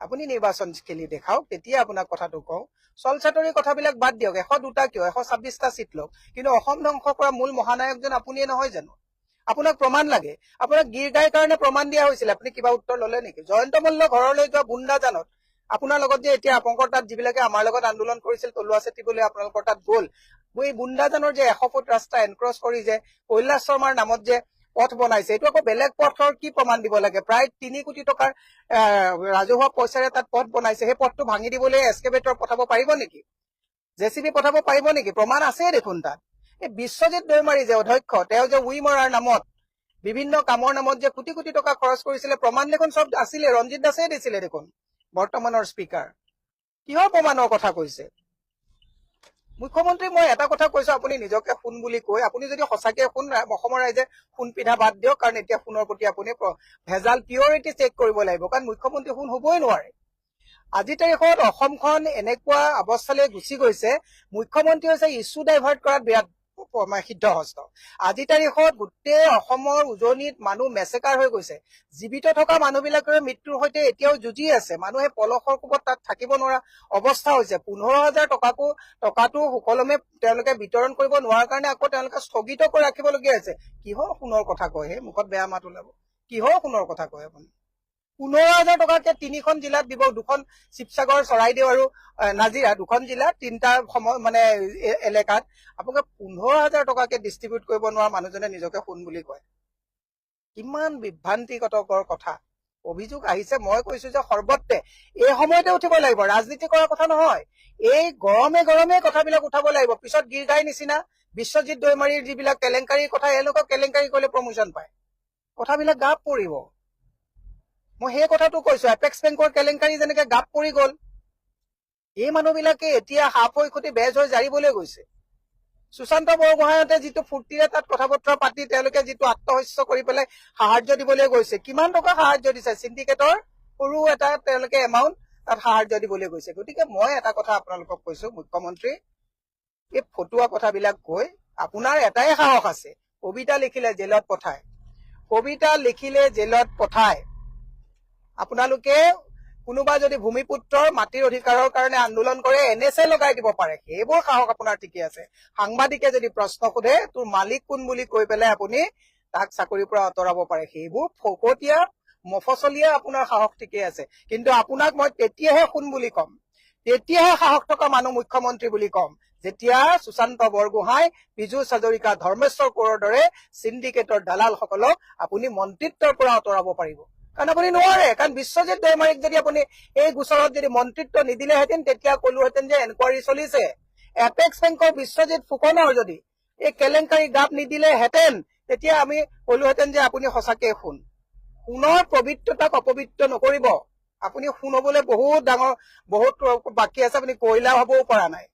আপুনি নিৰ্বাচন খেলি দেখাওক তেতিয়া আপোনাক কথাটো কওঁ চলচাতৰি কথাবিলাক বাদ দিয়ক 102টা কিয় 126টা চিট লওক কিন্তু অসম ধ্বংস কৰা মূল মহানায়কজন আপুনিয়ে নহয় জানো আপোনাক প্ৰমাণ লাগে আপোনাক গীৰ গাইৰ কাৰণে প্ৰমাণ দিয়া হৈছিল আপুনি কিবা উত্তৰ ললে নেকি জয়ন্ত মল্ল ঘৰলৈ যোৱা বুন্দাজানত আপোনাৰ লগত যে এতিয়া আপোনালোকৰ তাত যিবিলাকে আমাৰ লগত আন্দোলন কৰিছিল তলুৱা চেতিবলৈ আপোনালোকৰ তাত গ'ল এই বুন্দাজানৰ যে 100 ফুট ৰাস্তা এনক্ৰছ কৰি যে কৈলাশ শৰ্মাৰ নামত যে পথ বনাইছে এইটো আকৌ বেলেগ পথৰ কি প্ৰমাণ দিব লাগে প্ৰায় 3 কোটি টকাৰ ৰাজহুৱা পইচাৰে তাত পথ বনাইছে সেই পথটো ভাঙি দিবলৈ এক্সকেভেটৰ পঠাব পাৰিব নেকি জেচিবি পঠাব পাৰিব নেকি প্ৰমাণ আছে দেখোন তাত এই বিশ্বজিৎ দৈমাৰী যে অধ্যক্ষ তেওঁ যে উই মৰাৰ নামত বিভিন্ন কামৰ নামত যে কোটি কোটি টকা খৰচ কৰিছিলে প্ৰমাণ দেখোন সব আছিলে ৰঞ্জিত দাসে দিছিলে দেখোন বৰ্তমানৰ স্পিকাৰ কিহৰ প্ৰমাণৰ কথা কৈছে মুখ্যমন্ত্ৰী মই এটা কথা কৈছো আপুনি নিজকে সোণ বুলি কৈ আপুনি যদি সঁচাকে সোণ অসমৰ ৰাইজে সোণ পিধা বাদ দিয়ক কাৰণ এতিয়া সোণৰ প্ৰতি আপুনি ভেজাল পিয়ৰিটি চেক কৰিব লাগিব কাৰণ মুখ্যমন্ত্ৰী সোণ হ'বই নোৱাৰে আজি তাৰিখত অসমখন এনেকুৱা অৱস্থালৈ গুচি গৈছে মুখ্যমন্ত্ৰী হৈছে ইছ্যু ডাইভাৰ্ট কৰাত বিৰাট সিদ্ধহস্ত আজি তাৰিখত গোটেই অসমৰ উজনিত মানুহ মেচেকাৰ হৈ গৈছে জীৱিত থকা মানুহবিলাকৰ মৃত্যুৰ সৈতে এতিয়াও যুঁজি আছে মানুহে পলসৰ কোবত তাত থাকিব নোৱাৰা অৱস্থা হৈছে 15,000 টকাটো সুকলমে তেওঁলোকে বিতৰণ কৰিব নোৱাৰাৰ কাৰণে আকৌ তেওঁলোকে স্থগিত কৰি ৰাখিবলগীয়া হৈছে কিহৰ সোণৰ কথা কয় হে মুখত বেয়া মাত ওলাব কিহৰ সোণৰ কথা কয় আপুনি 15,000 টকাকে 3খন জিলাত দিব 2খন শিৱসাগৰ চৰাইদেউ আৰু নাজিৰা 2খন জিলা 3টা মানে এলেকাত আপোনাক 15,000 টকাকে ডিষ্ট্ৰিবিউট কৰিব নোৱাৰা মানুহজনে নিজকে সোণ বুলি কয় কিমান বিভ্ৰান্তিকতৰ কথা অভিযোগ আহিছে মই কৈছো যে সৰ্বত্ৰে এই সময়তে উঠিব লাগিব ৰাজনীতি কৰাৰ কথা নহয় এই গৰমে কথাবিলাক উঠাব লাগিব পিছত গীৰগাই নিচিনা বিশ্বজিৎ দৈমাৰীৰ যিবিলাক কেলেংকাৰীৰ কথা এওঁলোকক কেলেংকাৰী কৰিলে প্ৰমোচন পায় কথাবিলাক গাপ পৰিব মই সেই কথাটো কৈছো এপেক্স বেংকৰ কেলেংকাৰী যেনেকে গাপ পৰি গল এই মানুহবিলাকে এতিয়া হাফ হৈ খুটি বেজ হৈ জাৰিবলৈ গৈছে সুশান্ত বৰগোহাঁইতে যিটো ফূৰ্তিৰে তাত কথা বতৰা পাতি তেওঁলোকে যিটো আত্মহস্য কৰি পেলাই সাহায্য দিবলৈ গৈছে কিমান টকা সাহায্য দিছে সিন্ডিকেটৰ সৰু এটা তেওঁলোকে এমাউণ্ট তাত সাহায্য দিবলৈ গৈছে গতিকে মই এটা কথা আপোনালোকক কৈছো মুখ্যমন্ত্ৰী এই ফটুৱা কথাবিলাক কৈ আপোনাৰ এটাই সাহস আছে কবিতা লিখিলে জেলত পঠায় আপোনালোকে কোনোবা যদি ভূমিপুত্ৰৰ মাটিৰ অধিকাৰৰ কাৰণে আন্দোলন কৰে NSA লগাই দিব পাৰে সেইবোৰ সাহস আপোনাৰ ঠিকে আছে সাংবাদিকে যদি প্ৰশ্ন সোধে তোৰ মালিক কোন বুলি কৈ পেলাই আপুনি তাক চাকৰিৰ পৰা আঁতৰাব পাৰে সেইবোৰ ফকতীয়া মফচলীয়া আপোনাৰ সাহস ঠিকে আছে কিন্তু আপোনাক মই তেতিয়াহে সোণ বুলি ক'ম তেতিয়াহে সাহস থকা মানুহ মুখ্যমন্ত্ৰী বুলি ক'ম যেতিয়া সুশান্ত বৰগোহাঁই পীযুষ হাজৰিকা ধৰ্মেশ্বৰ কোঁৱৰৰ দৰে সিন্ডিকেটৰ দালালসকলক আপুনি মন্ত্ৰিত্বৰ পৰা আঁতৰাব পাৰিব কাৰণ আপুনি নোৱাৰে কাৰণ বিশ্বজিৎ দৈমাৰীক যদি আপুনি এই গোচৰত যদি মন্ত্ৰিত্ব নিদিলেহেঁতেন তেতিয়া কলোহেঁতেন যে এনকুৱাৰী চলিছে এপেক্স বেংকৰ বিশ্বজিৎ ফুকনৰ যদি এই কেলেংকাৰী গাপ নিদিলেহেঁতেন তেতিয়া আমি কলোহেঁতেন যে আপুনি সঁচাকে সোণৰ পবিত্ৰতাক অপবিত্ৰ নকৰিব আপুনি সোণ হবলৈ বহুত ডাঙৰ বহুত বাকী আছে আপুনি কয়লা হবও পৰা নাই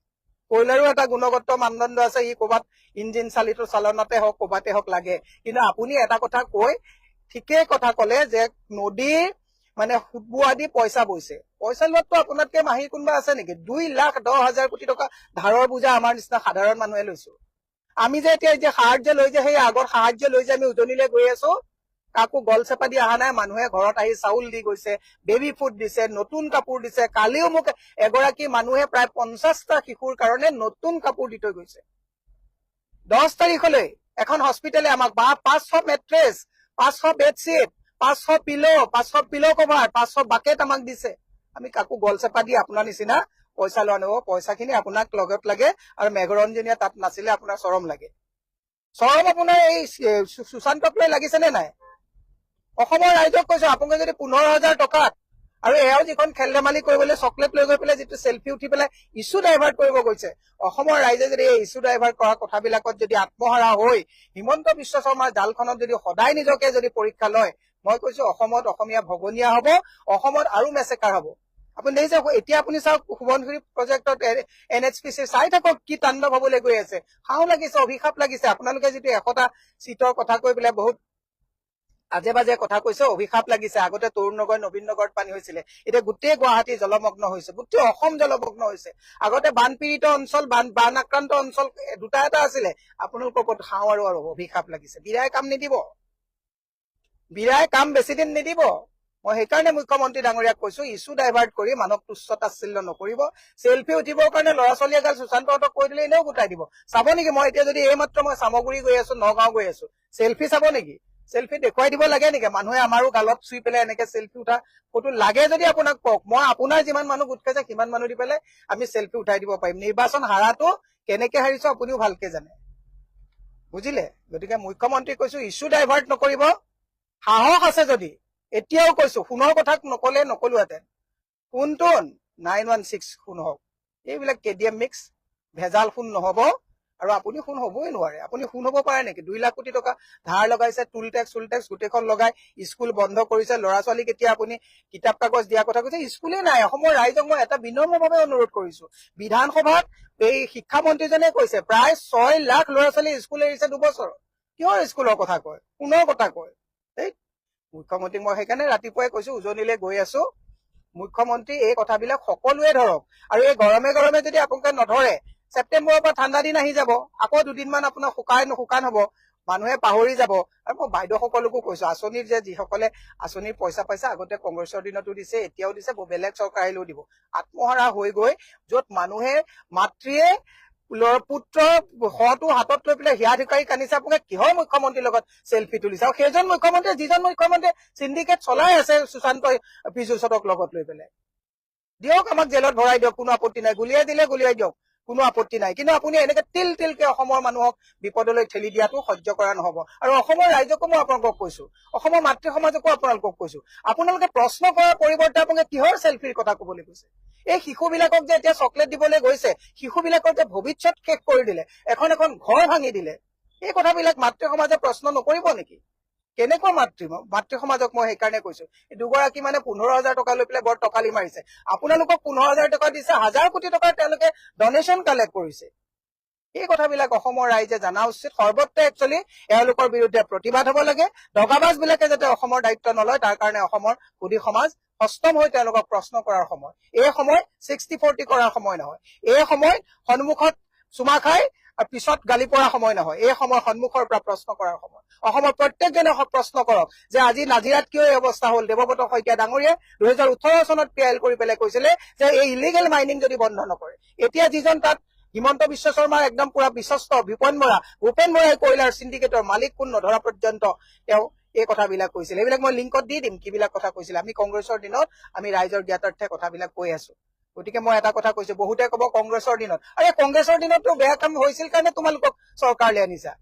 কয়লাৰো এটা গুণগত মানদণ্ড আছে, ই ক'ৰবাত ইঞ্জিন চালিত চালনতে হওক ক'ৰবাতে হওক লাগে। কিন্তু আপুনি এটা কথা কৈ ঠিকেই কথা ক'লে যে নদীৰ মানে সুতবোৱা দি পইচা বৈছে। পইচা লোৱাততো আপোনাতকে মাহী কোনোবা আছে নেকি? 2,10,000 কোটি টকা ধাৰৰ বোজা আমাৰ নিচিনা সাধাৰণ মানুহে লৈছো। আমি যে এতিয়া সাহায্য লৈ যে সেই আগৰ সাহায্য লৈ যে আমি উজনিলৈ গৈ আছো, কাকো গল চেপা দি অহা নাই। মানুহে ঘৰত আহি চাউল দি গৈছে, বেবী ফুড দিছে, নতুন কাপোৰ দিছে। কালিও মোক এগৰাকী মানুহে প্ৰায় 50টা শিশুৰ কাৰণে নতুন কাপোৰ দি থৈ গৈছে। 10 তাৰিখলৈ এখন হস্পিটেলে আমাক 500 মেট্ৰেছ, 500 বেডশ্বীট, 500 পিলো কভাৰ, 500 বাকেট আমাক দিছে। আমি কাকো গল চেপা দি আপোনাৰ নিচিনা পইচা লোৱা নহব। পইচাখিনি আপোনাক লগত লাগে, আৰু মেঘৰঞ্জনীয়ে তাত নাছিলে আপোনাৰ চৰম লাগে। চৰম আপোনাৰ এই সুশান্তক লৈ লাগিছে নে নাই? অসমৰ ৰাইজক কৈছো, আপোনালোকে যদি 15,000 টকাত, আৰু এয়াও যিখন খেল ধেমালি কৰিবলৈ চকলেট লৈ গৈ পেলাই যিটো চেল্ফি উঠি পেলাই ইছ্যু ডাইভাৰ্ট কৰিব গৈছে, অসমৰ ৰাইজে যদি এই ইছ্যু ডাইভাৰ্ট কৰা কথাবিলাকত যদি আত্মহাৰা হৈ হিমন্ত বিশ্ব শৰ্মাৰ জালখনত যদি সদায় নিজকে যদি পৰীক্ষা লয়, মই কৈছো অসমত অসমীয়া ভগনীয়া হব, অসমত আৰু মেচেকাৰ হব। আপুনি দেখিছে এতিয়া আপুনি চাওক সোৱণশিৰি প্ৰজেক্টত NHPC চাই থাকক কি তাণ্ডৱ হবলৈ গৈ আছে। হাও লাগিছে, অভিশাপ লাগিছে। আপোনালোকে যিটো 100টা চিটৰ কথা কৈ পেলাই বহুত আজে বাজে কথা কৈছে, অভিশাপ লাগিছে। আগতে তৰুণ নগৰ নবীন নগৰত পানী হৈছিলে, এতিয়া গোটেই গুৱাহাটী জলমগ্ন হৈছে, গোটেই অসম জলমগ্ন হৈছে। আগতে বানপীড়িত অঞ্চল, বান আক্ৰান্ত অঞ্চল দুটা এটা আছিলে, আপোনালোকৰ ওপৰত হাও আৰু অভিশাপ লাগিছে। বিৰাই কাম নিদিব, বিৰাই কাম বেছি দিন নিদিব। মই সেইকাৰণে মুখ্যমন্ত্ৰী ডাঙৰীয়াক কৈছো, ইছ্যু ডাইভাৰ্ট কৰি মানুহক তুচ্ছ তাচ্ছিল্য নকৰিব। চেল্ফি উঠিবৰ কাৰণে ল'ৰা ছোৱালী এগাল সুশান্তহঁতক কৈ দিলে এনেও গোটাই দিব। চাব নেকি? মই এতিয়া যদি এইমাত্ৰ মই চামগুৰি গৈ আছো, নগাঁও গৈ আছো, চেল্ফি চাব নেকি? চেল্ফি দেখুৱাই দিব লাগে নেকি? মানুহে আমাৰো গালত চুই পেলাই এনেকে চেল্ফি উঠা ফটো লাগে যদি আপোনাক কওক, মই আপোনাৰ যিমান মানুহ গোট খাইছে সিমান মানুহ দি পেলাই আমি চেল্ফি উঠাই দিব পাৰিম। নিৰ্বাচন হাৰাটো কেনেকে হাৰিছো আপুনিও ভালকে জানে, বুজিলে? গতিকে মুখ্যমন্ত্ৰী কৈছো, ইছ্যু ডাইভাৰ্ট নকৰিব। সাহস আছে যদি এতিয়াও কৈছো, সোণৰ কথা নকলোহেঁতেন। সোণটো 916 সোণ হওক, এইবিলাক KDM মিক্স ভেজাল সোণ নহব, আৰু আপুনি সোণ হবই নোৱাৰে। আপুনি সোণ হব পাৰে নেকি? 2 লাখ কোটি টকা ধাৰ লগাইছে, টুল টেক্স গোটেইখন লগাই স্কুল বন্ধ কৰিছে। ল'ৰা ছোৱালীক এতিয়া আপুনি কিতাপ কাগজ দিয়াৰ কথা কৈছে, স্কুলেই নাই। অসমৰ ৰাইজক মই এটা বিনম্ৰভাৱে অনুৰোধ কৰিছো, বিধানসভাত এই শিক্ষামন্ত্ৰীজনে কৈছে প্ৰায় 6 লাখ ল'ৰা ছোৱালী স্কুল এৰিছে 2 বছৰ। কিহৰ স্কুলৰ কথা কয়? সোণৰ কথা কয়। মুখ্যমন্ত্ৰীক মই সেইকাৰণে ৰাতিপুৱাই কৈছো, উজনিলৈ গৈ আছো, মুখ্যমন্ত্ৰী এই কথাবিলাক সকলোৱে ধৰক। আৰু এই গৰমে গৰমে যদি আপোনালোকে নধৰে, ছেপ্টেম্বৰৰ পৰা ঠাণ্ডা দিন আহি যাব, আকৌ 2 দিনমান আপোনাৰ শুকান হব, মানুহে পাহৰি যাব। আৰু মই বাইদেউসকলকো কৈছো, আঁচনিৰ যে যিসকলে আঁচনিৰ পইচা পাইছে, আগতে কংগ্ৰেছৰ দিনতো দিছে, এতিয়াও দিছে, বেলেগ চৰকাৰ আহিলেও দিব। আত্মহাৰা হৈ গৈ য'ত মানুহে মাতৃয়ে পুত্ৰৰ শটো হাতত লৈ পেলাই হিয়াধিকাৰী কান্দিছে, আপোনালোকে কিহৰ মুখ্যমন্ত্ৰীৰ লগত চেল্ফি তুলিছে? আৰু সেইজন মুখ্যমন্ত্ৰী, যিজন মুখ্যমন্ত্ৰীয়ে চিণ্ডিকেট চলাই আছে সুশান্ত পীযুষহঁতক লগত লৈ পেলাই, দিয়ক আমাক জেলত ভৰাই দিয়ক, কোনো আপত্তি নাই। গুলিয়াই দিলে গুলিয়াই দিয়ক, কোনো আপত্তি নাই। কিন্তু আপুনি এনেকে তিলকে অসমৰ মানুহক বিপদলৈ ঠেলি দিয়াটো সহ্য কৰা নহব। আৰু অসমৰ ৰাইজকো মই আপোনালোকক কৈছো, অসমৰ মাতৃ সমাজকো আপোনালোকক কৈছো, আপোনালোকে প্ৰশ্ন কৰাৰ পৰিৱৰ্তে আপোনালোকে কিহৰ চেল্ফিৰ কথা কবলৈ কৈছে? এই শিশুবিলাকক যে এতিয়া চকলেট দিবলৈ গৈছে, শিশুবিলাকৰ যে ভৱিষ্যত শেষ কৰি দিলে, এখন ঘৰ ভাঙি দিলে, এই কথাবিলাক মাতৃ সমাজে প্ৰশ্ন নকৰিব নেকি? কেনেকুৱা মাতৃ সমাজক মই সেইকাৰণে কৈছো, দুগৰাকী মানে 15,000 টকা লৈ পেলাই বৰ টকালি মাৰিছে। আপোনালোকক 15,000 টকা দিছে, 1,000 কোটি টকাৰ তেওঁলোকে ডনেশ্যন কালেক্ট কৰিছে। এই কথাবিলাক অসমৰ ৰাইজে জনা উচিত। সৰ্বত্ৰে একচুৱেলি এওঁলোকৰ বিৰুদ্ধে প্ৰতিবাদ হব লাগে। দগাবাজ বিলাকে যাতে অসমৰ দায়িত্ব নলয়, তাৰ কাৰণে অসমৰ সুধী সমাজ সষ্টম হৈ তেওঁলোকক প্ৰশ্ন কৰাৰ সময়। এই সময় 60-40 কৰাৰ সময় নহয়। এই সময় সন্মুখত চুমা খাই আৰু পিছত গালি পৰা সময় নহয়। এই সময় সন্মুখৰ পৰা প্ৰশ্ন কৰাৰ সময়। অসমৰ প্ৰত্যেকজনে প্ৰশ্ন কৰক যে আজি নাজিৰাত কিয় এই অৱস্থা হ'ল। দেৱব্ৰত শইকীয়া ডাঙৰীয়াই 2018 চনত PIL কৰি পেলাই কৈছিলে যে এই ইলিগেল মাইনিং যদি বন্ধ নকৰে, এতিয়া যিজন তাত হিমন্ত বিশ্ব শৰ্মাৰ একদম পুৰা বিশ্বস্ত ভূপেন বৰাই কয়লাৰ চিণ্ডিকেটৰ মালিক কোন নধৰা পৰ্যন্ত তেওঁ এই কথাবিলাক কৈছিল। এইবিলাক মই লিংকত দি দিম কিবিলাক কথা কৈছিল। আমি কংগ্ৰেছৰ দিনত আমি ৰাইজৰ জ্ঞাতাৰ্থে কথাবিলাক কৈ আছো। গতিকে মই এটা কথা কৈছো, বহুতে কব কংগ্ৰেছৰ দিনত, আৰে কংগ্ৰেছৰ দিনততো বেয়া কাম হৈছিল কাৰণে তোমালোকক চৰকাৰলৈ আনিছা,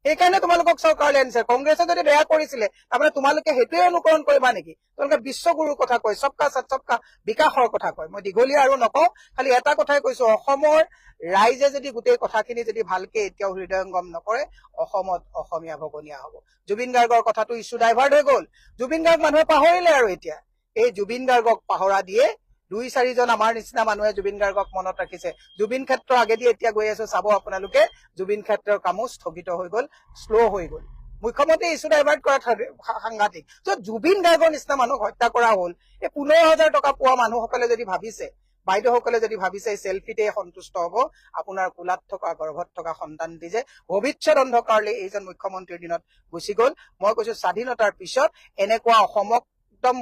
সেইকাৰণে তোমালোকক চৰকাৰলৈ আনিছে। কংগ্ৰেছে যদি বেয়া কৰিছিলে তাৰমানে তোমালোকে সেইটোৱে অনুকৰণ কৰিবা নেকি? তোমালোকে বিশ্বগুৰুৰ কথা কয়, সবকা সাথ সবকা বিকাশৰ কথা কয়। মই দীঘলীয়া আৰু নকওঁ, খালি এটা কথাই কৈছো, অসমৰ ৰাইজে যদি গোটেই কথাখিনি যদি ভালকে এতিয়াও হৃদয়ংগম নকৰে, অসমত অসমীয়া ভগনীয়া হব। জুবিন গাৰ্গৰ কথাটো ইছ্যু ডাইভাৰ্ট হৈ গল। জুবিন গাৰ্গ মানুহে পাহৰিলে, আৰু এতিয়া এই জুবিন গাৰ্গক পাহৰা দিয়ে 2-4জন আমাৰ নিচিনা মানুহে জুবিন গাৰ্গক মনত ৰাখিছে। জুবিন ক্ষেত্ৰৰ আগেদি এতিয়া গৈ আছো, চাব আপোনালোকে জুবিন ক্ষেত্ৰৰ কামো স্থগিত হৈ গ'ল, শ্ল' হৈ গ'ল। মুখ্যমন্ত্ৰী ইছ্যু ডাইভাৰ্ট কৰা সাংঘাতিক। জুবিন গাৰ্গৰ নিচিনা মানুহক হত্যা কৰা হ'ল। এই 15,000 টকা পোৱা মানুহসকলে যদি ভাবিছে, বাইদেউসকলে যদি ভাবিছে চেলফিতে সন্তুষ্ট হ'ব, আপোনাৰ কোলাত থকা গৰ্ভত থকা সন্তানটি যে ভৱিষ্যত অন্ধকাৰলৈ এইজন মুখ্যমন্ত্ৰীৰ দিনত গুচি গ'ল। মই কৈছো স্বাধীনতাৰ পিছত এনেকুৱা অসমক একদম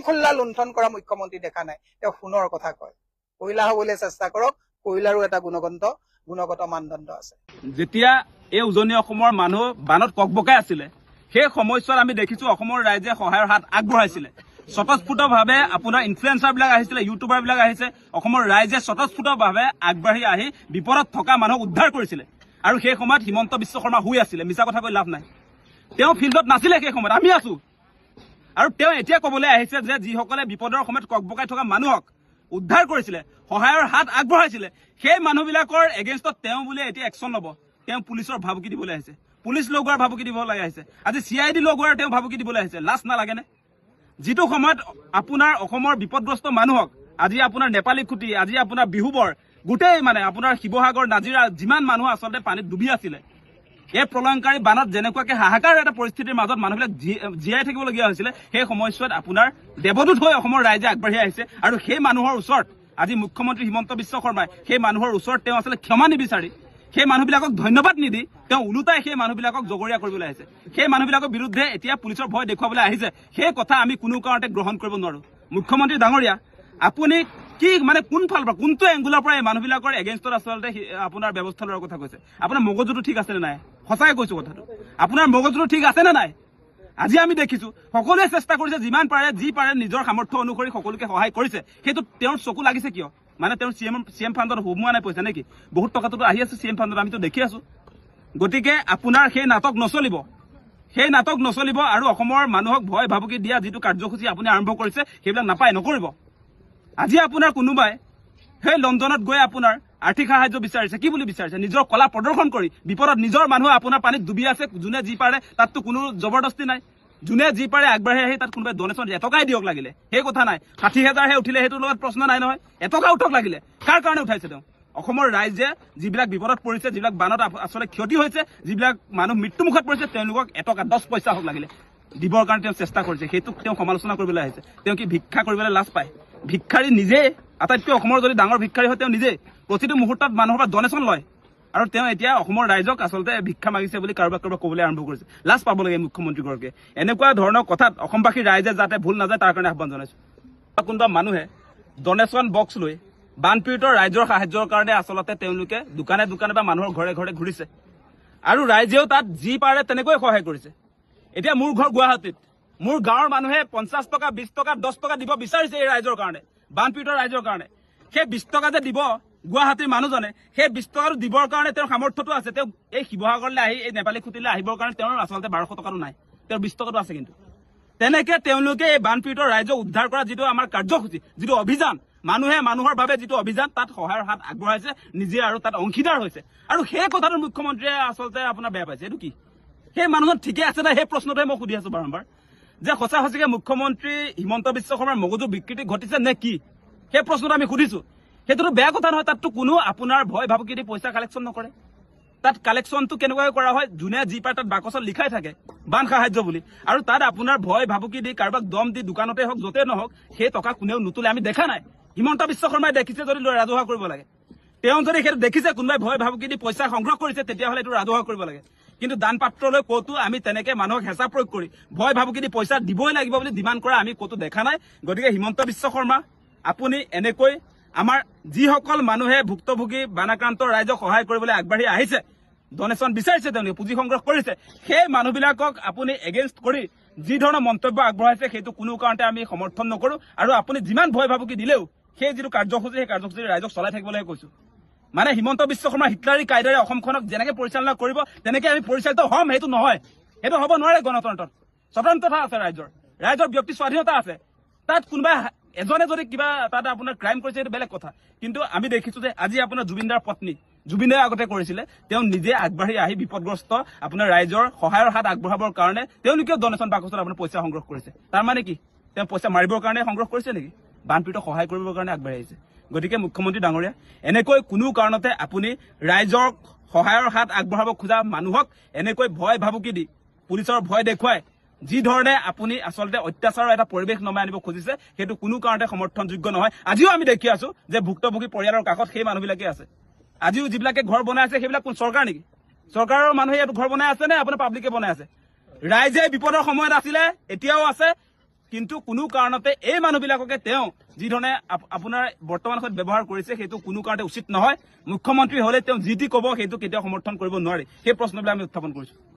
খোল্লা লুণ্ঠন কৰা মুখ্যমন্ত্ৰী দেখা নাই। তেওঁ সোণৰ কথা কয়, কয়লা হবলৈ চেষ্টা কৰক, কয়লাৰো এটা গুণগত মানদণ্ড আছে। যেতিয়া এই উজনি অসমৰ মানুহ বানত ককবকাই আছিলে, সেই সময়ছোৱাত আমি দেখিছো অসমৰ ৰাইজে সহায়ৰ হাত আগবঢ়াইছিলে। স্বতঃস্ফূৰ্তভাৱে আপোনাৰ ইনফ্লুৱেঞ্চাৰ বিলাক আহিছিলে, ইউটিউবাৰ বিলাক আহিছে, অসমৰ ৰাইজে স্বতঃস্ফূৰ্তভাৱে আগবাঢ়ি আহি বিপদত থকা মানুহক উদ্ধাৰ কৰিছিলে। আৰু সেই সময়ত হিমন্ত বিশ্ব শৰ্মা শুই আছিলে, মিছা কথা কৈ লাভ নাই। তেওঁ ফিল্ডত নাছিলে সেই সময়ত, আমি আছো। আৰু তেওঁ এতিয়া কবলৈ আহিছে যে যিসকলে বিপদৰ সময়ত ককবকাই থকা মানুহক উদ্ধাৰ কৰিছিলে, সহায়ৰ হাত আগবঢ়াইছিলে, সেই মানুহবিলাকৰ এগেইনষ্টত তেওঁ বোলে এতিয়া একশ্যন ল'ব। তেওঁ পুলিচৰ ভাবুকি দিবলৈ আহিছে, পুলিচ লগোৱাৰ ভাবুকি দিবলৈ আহিছে, আজি CID লগোৱাৰ তেওঁ ভাবুকি দিবলৈ আহিছে। লাজ নালাগেনে? যিটো সময়ত আপোনাৰ অসমৰ বিপদগ্ৰস্ত মানুহক, আজি আপোনাৰ নেপালী খুটি, আজি আপোনাৰ বিহুবৰ, গোটেই মানে আপোনাৰ শিৱসাগৰ, নাজিৰা যিমান মানুহ আচলতে পানীত ডুবি আছিলে, এই প্ৰলয়ংকাৰী বানত যেনেকুৱাকে হাহাকাৰ এটা পৰিস্থিতিৰ মাজত মানুহবিলাক জীয়াই থাকিবলগীয়া হৈছিলে, সেই সময়ছোৱাত আপোনাৰ দেৱদূত হৈ অসমৰ ৰাইজে আগবাঢ়ি আহিছে। আৰু সেই মানুহৰ ওচৰত আজি মুখ্যমন্ত্ৰী হিমন্ত বিশ্ব শৰ্মাই সেই মানুহৰ ওচৰত তেওঁ আচলতে ক্ষমা নিবিচাৰি, সেই মানুহবিলাকক ধন্যবাদ নিদি তেওঁ ওলোটাই সেই মানুহবিলাকক জগৰীয়া কৰিবলৈ আহিছে। সেই মানুহবিলাকৰ বিৰুদ্ধে এতিয়া পুলিচৰ ভয় দেখুৱাবলৈ আহিছে। সেই কথা আমি কোনো কাৰণতে গ্ৰহণ কৰিব নোৱাৰো। মুখ্যমন্ত্ৰী ডাঙৰীয়া, আপুনি কি মানে কোন ফালৰ পৰা, কোনটো এংগুলৰ পৰা এই মানুহবিলাকৰ এগেইনষ্টত আচলতে আপোনাৰ ব্যৱস্থা লোৱাৰ কথা কৈছে? আপোনাৰ মগজুটো ঠিক আছে নে নাই? সঁচাই কৈছো কথাটো, আপোনাৰ মগজুটো ঠিক আছে নে নাই? আজি আমি দেখিছো সকলোৱে চেষ্টা কৰিছে, যিমান পাৰে যি পাৰে নিজৰ সামৰ্থ্য অনুসৰি সকলোকে সহায় কৰিছে। সেইটো তেওঁৰ চকু লাগিছে কিয়? মানে তেওঁৰ CM ফাণ্ডত সোমোৱা নাই পইচা নেকি? বহুত টকাটোতো আহি আছে CM ফাণ্ডত, আমিতো দেখি আছো। গতিকে আপোনাৰ সেই নাটক নচলিব, সেই নাটক নচলিব। আৰু অসমৰ মানুহক ভয় ভাবুকি দিয়া যিটো কাৰ্যসূচী আপুনি আৰম্ভ কৰিছে, সেইবিলাক নাপায়, নকৰিব। আজি আপোনাৰ কোনোবাই সেই লণ্ডনত গৈ আপোনাৰ আৰ্থিক সাহায্য বিচাৰিছে, কি বুলি বিচাৰিছে? নিজৰ কলা প্ৰদৰ্শন কৰি বিপদত নিজৰ মানুহ আপোনাৰ পানীত ডুবি আছে, যোনে যি পাৰে, তাততো কোনো জবৰদস্তি নাই। যোনে যি পাৰে আগবাঢ়ি আহি তাত কোনোবাই ডনেশ্যন এটকাই দিয়ক লাগিলে, সেই কথা নাই। 60,000হে উঠিলে সেইটোৰ লগত প্ৰশ্ন নাই নহয়, এটকা উঠক লাগিলে। কাৰ কাৰণে উঠাইছে তেওঁ? অসমৰ ৰাইজে যিবিলাক বিপদত পৰিছে, যিবিলাক বানত আচলতে ক্ষতি হৈছে, যিবিলাক মানুহ মৃত্যুমুখত পৰিছে, তেওঁলোকক এটকা 10 পইচা হওক লাগিলে দিবৰ কাৰণে তেওঁ চেষ্টা কৰিছে। সেইটোক তেওঁ সমালোচনা কৰিবলৈ আহিছে। তেওঁ কি ভিক্ষা কৰিবলৈ লাজ পায়? ভিক্ষাৰী নিজে, আটাইতকৈ অসমৰ যদি ডাঙৰ ভিক্ষাৰী হয় তেওঁ নিজে প্ৰতিটো মুহূৰ্তত মানুহৰ পৰা ডনেশ্যন লয়। আৰু তেওঁ এতিয়া অসমৰ ৰাইজক আচলতে ভিক্ষা মাগিছে বুলি কাৰোবাক ক'বলৈ আৰম্ভ কৰিছে। লাজ পাব লাগে মুখ্যমন্ত্ৰীগৰাকীয়ে। এনেকুৱা ধৰণৰ কথাত অসমবাসী ৰাইজে যাতে ভুল নাযায় তাৰ কাৰণে আহ্বান জনাইছো। কোনোবা মানুহে ডনেশ্যন বক্স লৈ বানপীড়িত ৰাইজৰ সাহায্যৰ কাৰণে আচলতে তেওঁলোকে দোকানে দোকানে বা মানুহৰ ঘৰে ঘৰে ঘূৰিছে, আৰু ৰাইজেও তাত যি পাৰে তেনেকৈ সহায় কৰিছে। এতিয়া মোৰ ঘৰ গুৱাহাটীত, মোৰ গাঁৱৰ মানুহে 50 টকা, 20 টকা, 10 টকা দিব বিচাৰিছে এই ৰাইজৰ কাৰণে, বানপীড়িত ৰাইজৰ কাৰণে। সেই 20 টকা যে দিব গুৱাহাটীৰ মানুহজনে, সেই 20 টকাটো দিবৰ কাৰণে তেওঁৰ সামৰ্থ্যটো আছে। তেওঁ এই শিৱসাগৰলৈ আহি এই নেপালী খুটিলৈ আহিবৰ কাৰণে তেওঁৰ আচলতে 1200 টকাটো নাই, তেওঁৰ 20 টকাটো আছে। কিন্তু তেনেকে তেওঁলোকে এই বানপীড়িত ৰাইজক উদ্ধাৰ কৰা যিটো আমাৰ কাৰ্যসূচী, যিটো অভিযান, মানুহে মানুহৰ বাবে যিটো অভিযান, তাত সহায়ৰ হাত আগবঢ়াইছে নিজে আৰু তাত অংশীদাৰ হৈছে। আৰু সেই কথাটো মুখ্যমন্ত্ৰীয়ে আচলতে আপোনাৰ বেয়া পাইছে। এইটো কি? সেই মানুহজন ঠিকে আছে নাই? সেই প্ৰশ্নটোৱে মই সুধি আছো বাৰম্বাৰ, যে সঁচাকে মুখ্যমন্ত্ৰী হিমন্ত বিশ্ব শৰ্মাৰ মগজু বিকৃতি ঘটিছে নে কি? সেই প্ৰশ্নটো আমি সুধিছো। সেইটোতো বেয়া কথা নহয়। তাততো কোনো আপোনাৰ ভয় ভাবুকি দি পইচা কালেকশ্যন নকৰে। তাত কালেকশ্যনটো কেনেকুৱাকৈ কৰা হয়? যোনে যি পায় তাত বাকচত লিখাই থাকে বান সাহায্য বুলি, আৰু তাত আপোনাৰ ভয় ভাবুকি দি কাৰোবাক দম দি দোকানতে হওক য'তে নহওক সেই টকা কোনেও নুতুলে, আমি দেখা নাই। হিমন্ত বিশ্ব শৰ্মাই দেখিছে যদি ৰাজহুৱা কৰিব লাগে। তেওঁ যদি সেইটো দেখিছে কোনোবাই ভয় ভাবুকি দি পইচা সংগ্ৰহ কৰিছে, তেতিয়াহ'লে এইটো ৰাজহুৱা কৰিব লাগে। কিন্তু দান পাত্ৰলৈ ক'তো আমি তেনেকে মানুহক হেঁচা প্ৰয়োগ কৰি ভয় ভাবুকি দি পইচা দিবই লাগিব বুলি ডিমাণ্ড কৰা আমি ক'তো দেখা নাই। গতিকে হিমন্ত বিশ্ব শৰ্মা, আপুনি এনেকৈ আমাৰ যিসকল মানুহে ভুক্তভোগী বানাক্ৰান্ত ৰাইজক সহায় কৰিবলৈ আগবাঢ়ি আহিছে, ডনেশ্যন বিচাৰিছে, তেওঁলোকে পুঁজি সংগ্ৰহ কৰিছে, সেই মানুহবিলাকক আপুনি এগেইনষ্ট কৰি যি ধৰণৰ মন্তব্য আগবঢ়াইছে সেইটো কোনো কাৰণতে আমি সমৰ্থন নকৰো। আৰু আপুনি যিমান ভয় ভাবুকি দিলেও সেই যিটো কাৰ্যসূচী, সেই কাৰ্যসূচী ৰাইজক চলাই থাকিবলৈ কৈছো। মানে হিমন্ত বিশ্ব শৰ্মা হিটলাৰী কায়দাৰে অসমখনক যেনেকে পৰিচালনা কৰিব তেনেকে আমি পৰিচালিত হ'ম, সেইটো নহয়, সেইটো হ'ব নোৱাৰে। গণতন্ত্ৰত স্বতন্ত্ৰতা আছে, ৰাইজৰ ব্যক্তি স্বাধীনতা আছে। তাত কোনোবা এজনে যদি কিবা তাত আপোনাৰ ক্ৰাইম কৰিছে সেইটো বেলেগ কথা। কিন্তু আমি দেখিছো যে আজি আপোনাৰ জুবিনদাৰ পত্নী, জুবিনে আগতে কৰিছিলে, তেওঁ নিজে আগবাঢ়ি আহি বিপদগ্ৰস্ত আপোনাৰ ৰাইজৰ সহায়ৰ হাত আগবঢ়াবৰ কাৰণে তেওঁলোকেও ডনেশ্যন বাকচত আপোনাৰ পইচা সংগ্ৰহ কৰিছে। তাৰ মানে কি? তেওঁ পইচা মাৰিবৰ কাৰণে সংগ্ৰহ কৰিছে নেকি? বানপীড়িতক সহায় কৰিবৰ কাৰণে আগবাঢ়ি আহিছে গতিকে মুখ্যমন্ত্ৰী ডাঙৰীয়া এনেকৈ কোনো কাৰণতে আপুনি ৰাইজৰ সহায়ৰ হাত আগবঢ়াব খোজা মানুহক এনেকৈ ভয় ভাবুকি দি পুলিচৰ ভয় দেখুৱাই যি ধৰণে আপুনি আচলতে অত্যাচাৰৰ এটা পৰিৱেশ নমাই আনিব খুজিছে সেইটো কোনো কাৰণতে সমৰ্থনযোগ্য নহয় আজিও আমি দেখি আছো যে ভুক্তভোগী পৰিয়ালৰ কাষত সেই মানুহবিলাকে আছে আজিও যিবিলাকে ঘৰ বনাই আছে সেইবিলাক কোন চৰকাৰ নেকি চৰকাৰৰ মানুহে ইয়াত ঘৰ বনাই আছে নে আপোনাৰ পাব্লিকে বনাই আছে ৰাইজে বিপদৰ সময়ত আছিলে এতিয়াও আছে কিন্তু কোনো কাৰণতে এই মানুহবিলাককে তেওঁ যি ধৰণে আপোনাৰ বৰ্তমান সময়ত ব্যৱহাৰ কৰিছে সেইটো কোনো কাৰণতে উচিত নহয় মুখ্যমন্ত্ৰী হলে তেওঁ যি টি ক'ব সেইটো কেতিয়াও সমৰ্থন কৰিব নোৱাৰে সেই প্ৰশ্নবিলাক আমি উত্থাপন কৰিছো